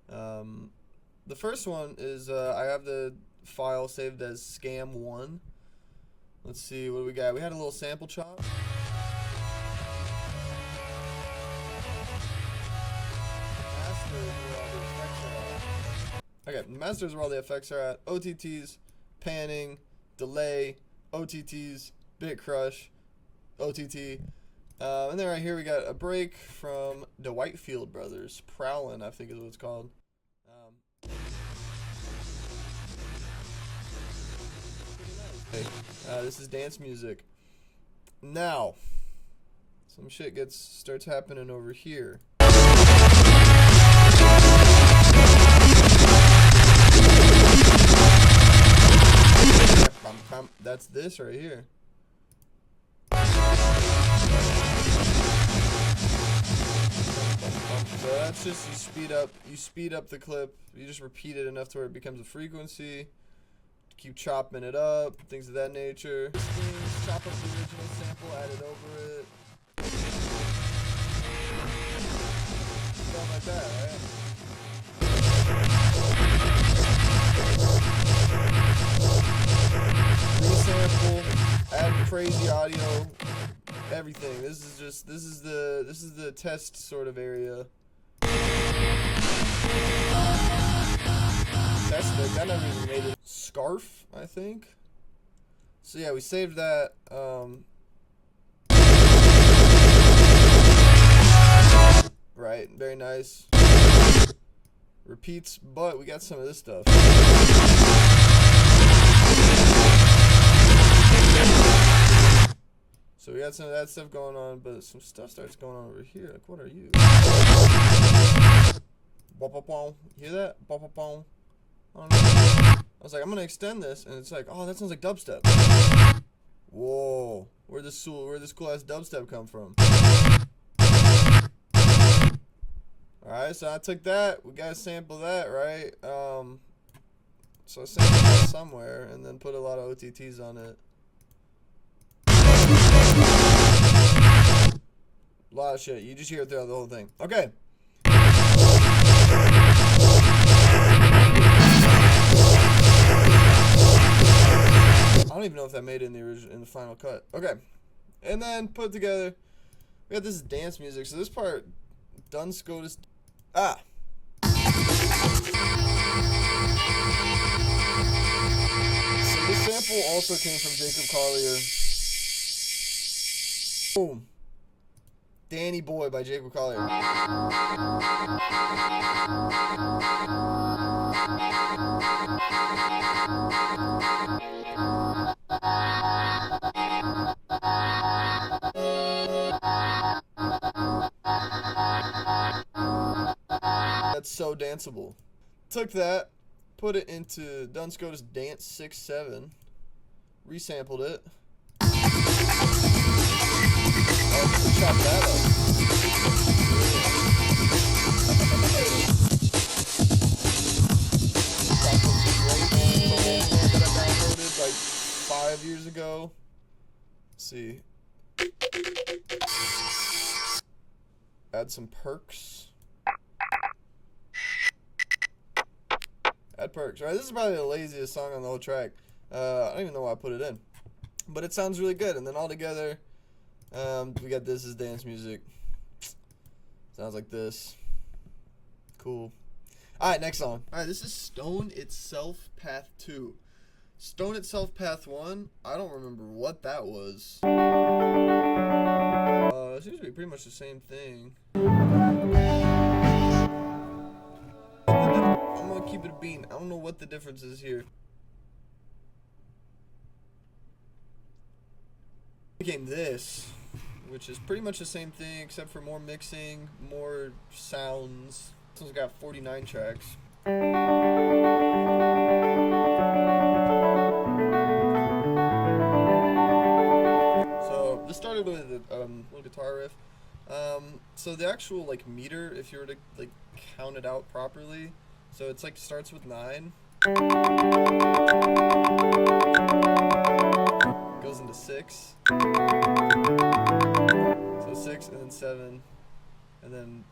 The first one is, I have the file saved as scam1. Let's see, what do we got? We had a little sample chop. Okay, the master is where all the effects are at. OTTs, panning, delay, OTTs, bit crush, OTT. And then right here we got a break from the Whitefield Brothers. Prowlin', I think is what it's called. This is dance music. Now, some shit starts happening over here. That's this right here. So that's just you speed up the clip. You just repeat it enough to where it becomes a frequency. Keep chopping it up, things of that nature. Chop up the original sample, add it over it. Stuff like that, right? Resample, add crazy audio, everything. This is the test sort of area. tested it. That never even made it. Scarf, I think. So yeah, we saved that. Right, very nice. Repeats, but we got some of this stuff. So we got some of that stuff going on, but some stuff starts going on over here. Like, what are you? Hear that? I was like, I'm gonna extend this, and it's like, oh, that sounds like dubstep. Whoa, where'd this cool ass dubstep come from? All right, so I took that. We gotta sample that, right? So I sampled that somewhere, and then put a lot of OTTs on it. A lot of shit. You just hear it throughout the whole thing. Okay. I don't even know if that made it in the final cut. Okay. And then put together. We got this dance music. So this part, done SCOTUS. Ah. So this sample also came from Jacob Collier. Boom. Danny Boy by Jacob Collier. That's so danceable. Took that, put it into Dun SCOTUS Dance 6-7, resampled it. Oh, chop that up. That I downloaded like 5 years ago. Let's see. Add some perks. Add perks. Right, this is probably the laziest song on the whole track. I don't even know why I put it in, but it sounds really good. And then all together, we got This Is Dance Music. Sounds like this. Cool. Alright, next song. Alright, this is Stone Itself Path 2. Stone Itself Path 1, I don't remember what that was. It seems to be pretty much the same thing. I'm gonna keep it a bean. I don't know what the difference is here. Became this, which is pretty much the same thing except for more mixing, more sounds. This one's got 49 tracks. So this started with a little guitar riff. So the actual like meter, if you were to like count it out properly, so it's like starts with 9, goes into 6, so 6 and then 7, and then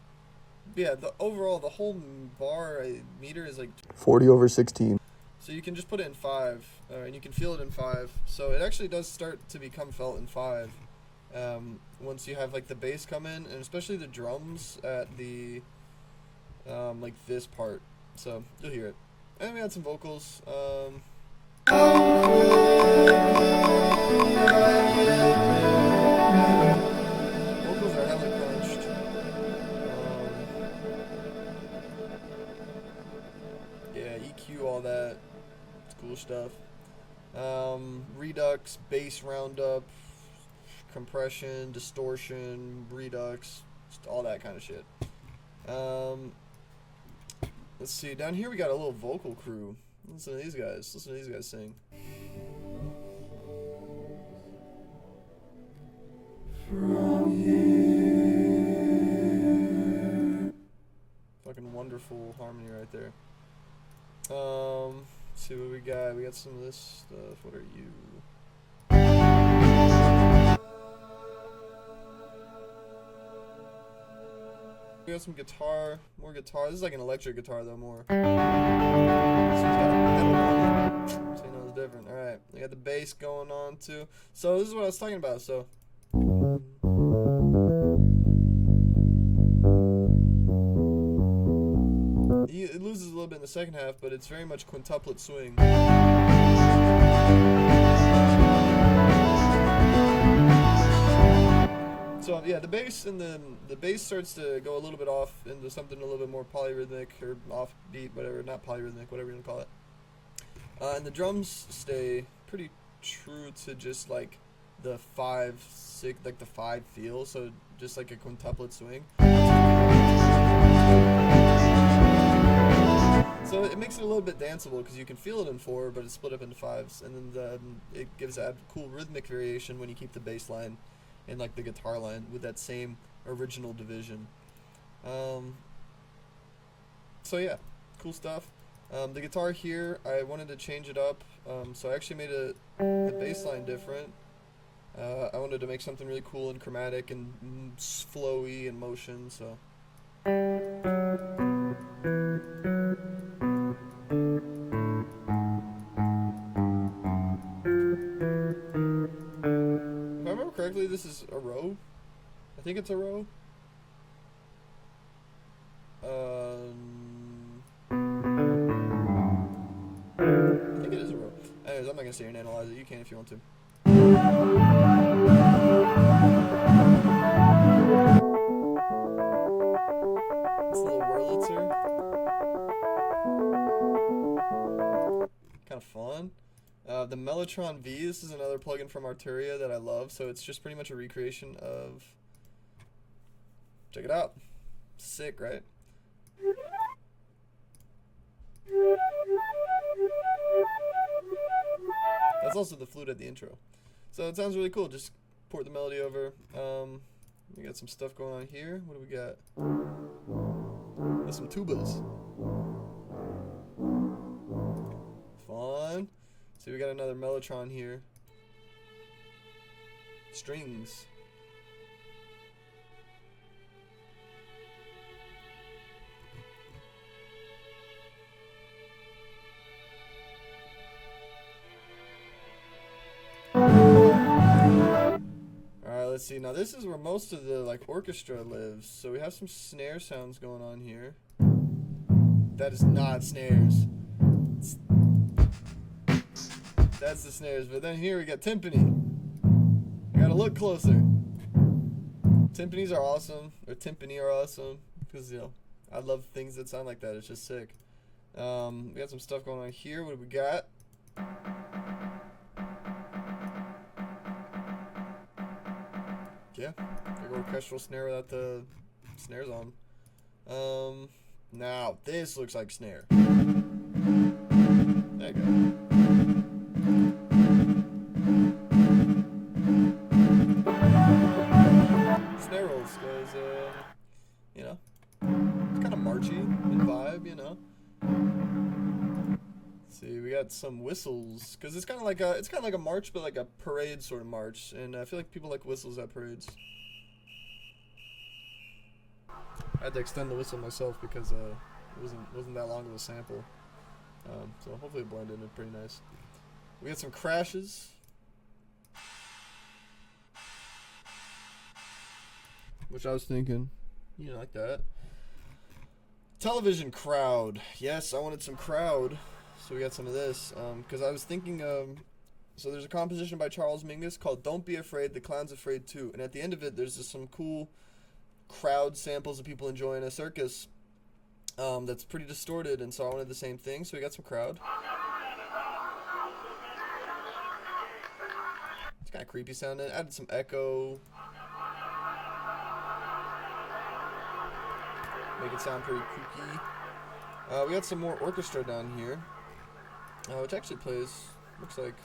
yeah, the whole bar meter is like 40 over 16. So you can just put it in 5, and you can feel it in 5. So it actually does start to become felt in 5. Once you have like the bass come in, and especially the drums at the like this part. So you'll hear it. And we had some vocals. Vocals are heavily crunched. Yeah, EQ, all that. It's cool stuff. Redux, bass roundup, compression, distortion, redux, just all that kind of shit. Let's see, down here we got a little vocal crew. Listen to these guys. Listen to these guys sing. From here. Fucking wonderful harmony right there. Let's see what we got. We got some of this stuff. What are you? We got some guitar, more guitar. This is like an electric guitar though, more. This one's got a pedal on it, so you know it's different. Alright, we got the bass going on too. So this is what I was talking about, so. It loses a little bit in the second half, but it's very much quintuplet swing. So yeah, the bass and the bass starts to go a little bit off into something a little bit more polyrhythmic or offbeat, whatever, not polyrhythmic, whatever you want to call it. And the drums stay pretty true to just like the 5/6, like the 5 feel, so just like a quintuplet swing. So it makes it a little bit danceable because you can feel it in 4, but it's split up into 5s, and then it gives that cool rhythmic variation when you keep the bass line and like the guitar line with that same original division. So yeah, cool stuff. The guitar here, I wanted to change it up, so I actually made the bass line different. I wanted to make something really cool and chromatic and flowy in motion, so. If I remember correctly, this is a row. I think it's a row. I think it is a row. Anyways, I'm not gonna sit here and analyze it. You can if you want to. It's a little Wurlitzer. Kind of fun. The Mellotron V, this is another plugin from Arturia that I love, so it's just pretty much a recreation of... Check it out. Sick, right? That's also the flute at the intro. So it sounds really cool. Just port the melody over. We got some stuff going on here. What do we got? There's some tubas. Fun. See, we got another Mellotron here. Strings. Alright, let's see. Now this is where most of the like orchestra lives. So we have some snare sounds going on here. That is not snares. That's the snares, but then here we got timpani. I gotta look closer. Timpanis are awesome, or timpani are awesome, because, you know, I love things that sound like that. It's just sick. We got some stuff going on here. What do we got? Yeah, big orchestral snare without the snares on. Now this looks like snare. There you go. Snare rolls, because, you know, it's kind of marchy in vibe, you know. Let's see, we got some whistles, because it's kind of like a march, but like a parade sort of march, and I feel like people like whistles at parades. I had to extend the whistle myself because it wasn't that long of a sample, so hopefully it blended in pretty nice. We got some crashes. Which I was thinking, you know, like that. Television crowd. Yes, I wanted some crowd, so we got some of this. Because I was thinking of, so there's a composition by Charles Mingus called "Don't Be Afraid, the Clown's Afraid Too," and at the end of it, there's just some cool crowd samples of people enjoying a circus. That's pretty distorted, and so I wanted the same thing. So we got some crowd. It's kind of creepy sounding. Added some echo. Make it sound pretty kooky. We got some more orchestra down here, which actually plays, looks like.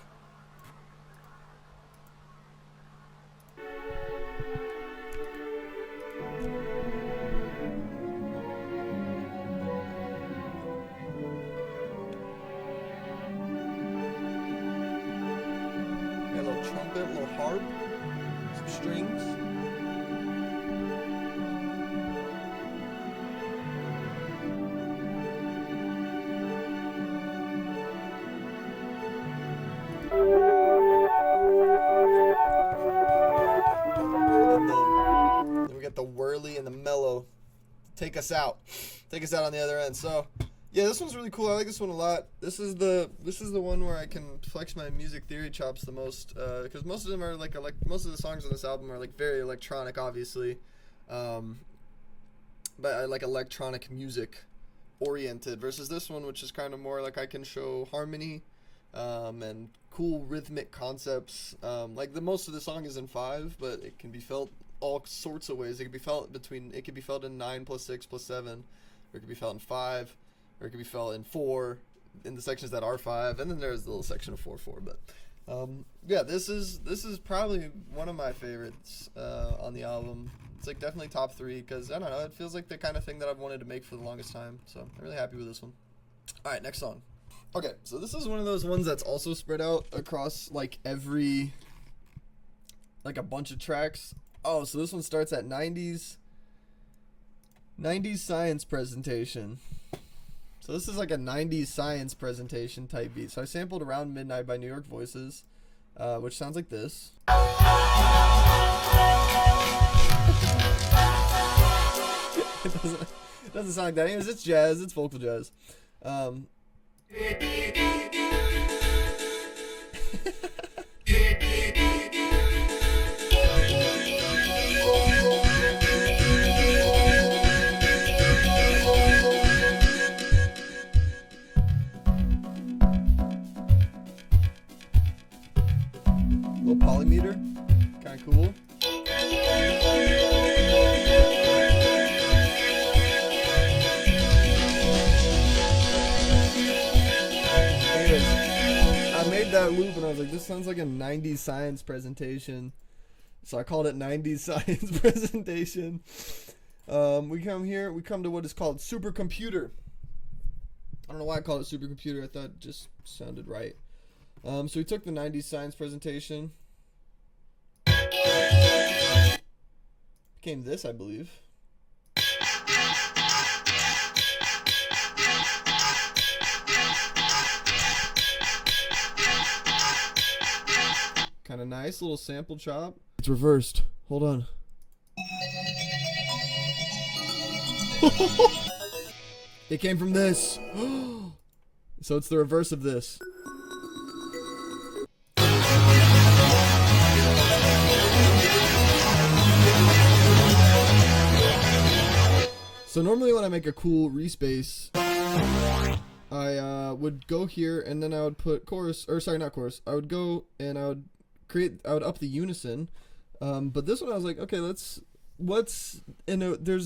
Got a little trumpet, a little harp, some strings. And then we got the whirly and the mellow. take us out on the other end. So yeah, this one's really cool. I like this one a lot. This is the one where I can flex my music theory chops the most, because most of them are like most of the songs on this album are like very electronic, obviously, but I like electronic music oriented, versus this one, which is kind of more like I can show harmony and cool rhythmic concepts. Like the most of the song is in 5, but it can be felt all sorts of ways. It can be felt in 9 plus 6 plus 7, or it can be felt in 5, or it can be felt in 4 in the sections that are 5, and then there's the little section of 4/4. But yeah, this is probably one of my favorites on the album. It's like definitely top 3, because I don't know, it feels like the kind of thing that I've wanted to make for the longest time. So I'm really happy with this one. All right, next song. Okay, so this is one of those ones that's also spread out across like a bunch of tracks. Oh, so this one starts at 90s science presentation. So this is like a 90s science presentation type beat. So I sampled Around Midnight by New York Voices, which sounds like this. It doesn't sound like that. Anyways, it's jazz. It's vocal jazz. Little polymeter, kind of cool. That loop and I was like, this sounds like a 90s science presentation, so I called it 90s science presentation. We come to what is called supercomputer. I don't know why I called it supercomputer. I thought it just sounded right. So we took the 90s science presentation, became this, I believe. Kind of nice little sample chop. It's reversed. Hold on. It came from this. So it's the reverse of this. So normally when I make a cool respace, I would go here and then I would put chorus, or sorry, not chorus. I would go and I would up the unison, but this one I was like, okay, there's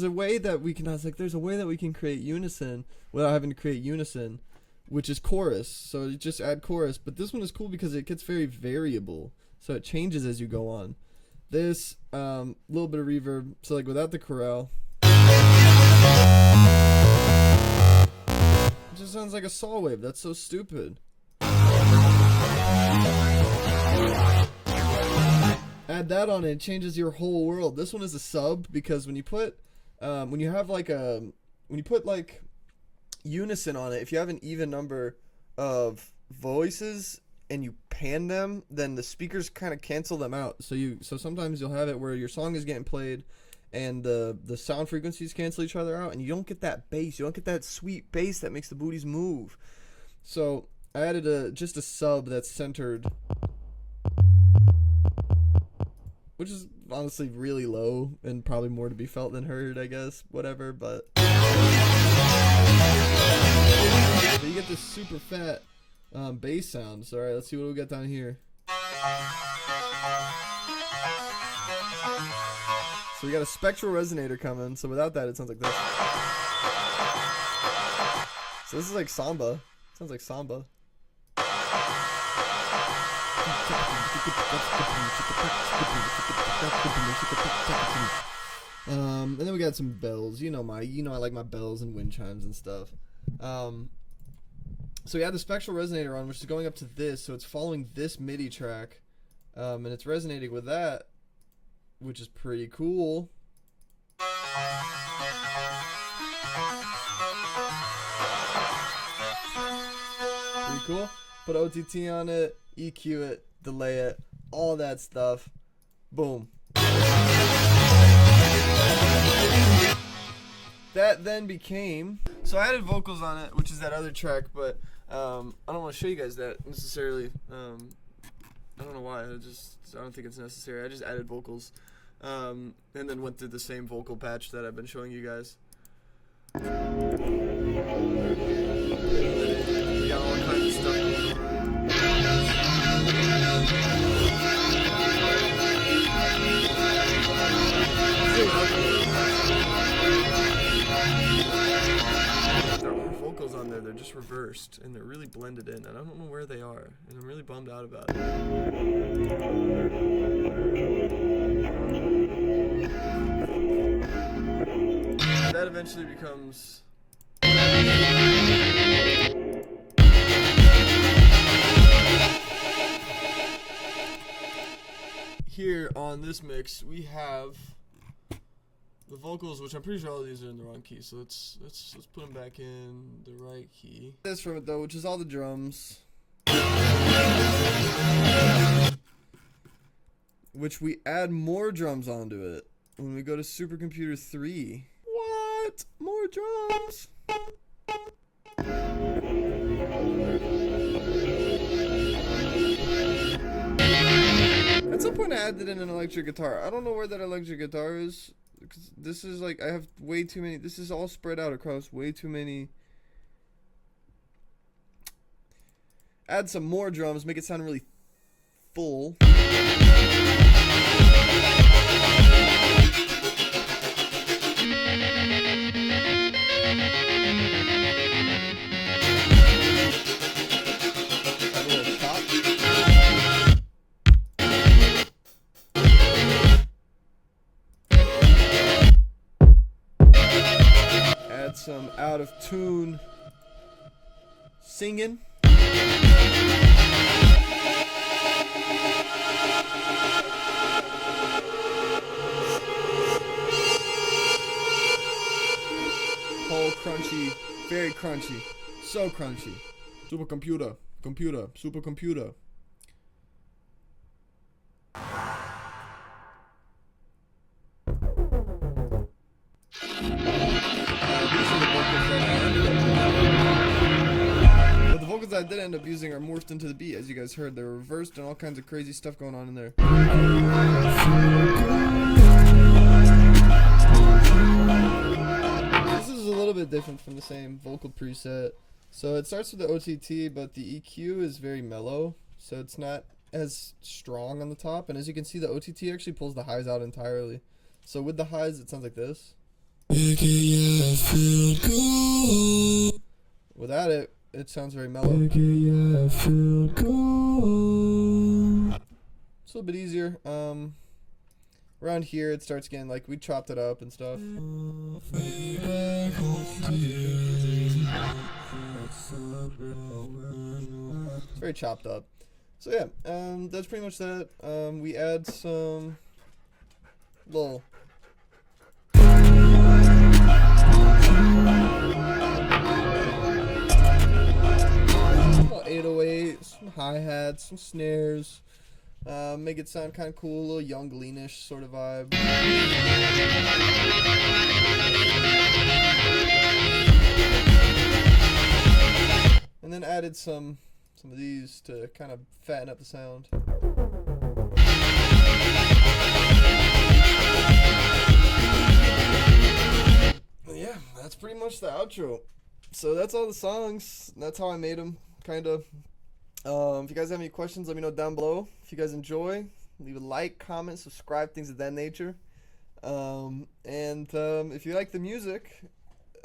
a way that we can create unison without having to create unison, which is chorus. So you just add chorus, but this one is cool because it gets very variable, so it changes as you go on. This little bit of reverb, so like without the chorale, it just sounds like a saw wave. That's so stupid. Add that on it changes your whole world. This one is a sub, because when you put unison on it, if you have an even number of voices and you pan them, then the speakers kind of cancel them out. So sometimes you'll have it where your song is getting played and the sound frequencies cancel each other out, and you don't get that bass. You don't get that sweet bass that makes the booties move. So I added just a sub that's centered, which is honestly really low and probably more to be felt than heard, I guess. Whatever, but so you get this super fat bass sound. So alright, let's see what we got down here. So we got a spectral resonator coming. So without that, it sounds like this. So this is like samba. Sounds like samba. And then we got some bells. You know I like my bells and wind chimes and stuff. So we had the spectral resonator on, which is going up to this, so it's following this MIDI track, and it's resonating with that, which is pretty cool. Pretty cool. Put OTT on it, EQ it, delay it, all that stuff. that then became, so I added vocals on it, which is that other track, but I don't want to show you guys that necessarily. I don't know why. I don't think it's necessary. I just added vocals, and then went through the same vocal patch that I've been showing you guys. We got all kinds of stuff going on. There are vocals on there, they're just reversed and they're really blended in, and I don't know where they are, and I'm really bummed out about it. That eventually becomes here on this mix we have the vocals, which I'm pretty sure all of these are in the wrong key, so let's put them back in the right key. This from it though, which is all the drums, which we add more drums onto it when we go to Supercomputer 3. What? More drums? At some point I added in an electric guitar. I don't know where that electric guitar is, because this is like, I have way too many, this is all spread out across way too many. Add some more drums, make it sound really full. Some out of tune singing. Whole crunchy, very crunchy, so crunchy. Supercomputer, supercomputer. I did end up using are morphed into the beat, as you guys heard. They're reversed and all kinds of crazy stuff going on in there. This is a little bit different from the same vocal preset. So it starts with the OTT, but the EQ is very mellow, so it's not as strong on the top. And as you can see, the OTT actually pulls the highs out entirely. So with the highs, it sounds like this. Without it, it sounds very mellow. It's a little bit easier. Around here it starts getting like, we chopped it up and stuff. It's very chopped up. So yeah, that's pretty much that. We add some little 808, some hi-hats, some snares, make it sound kind of cool, a little young leanish sort of vibe. And then added some of these to kind of fatten up the sound. Yeah, that's pretty much the outro. So that's all the songs. That's how I made them, kind of. If you guys have any questions, let me know down below. If you guys enjoy, leave a like, comment, subscribe, things of that nature. If you like the music,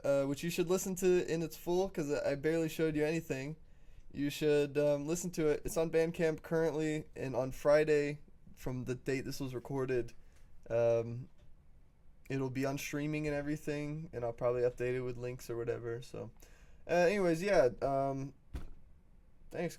which you should listen to in its full, because I barely showed you anything, you should listen to it. It's on Bandcamp currently, and on Friday, from the date this was recorded, it'll be on streaming and everything, and I'll probably update it with links or whatever. So anyways, yeah, thanks.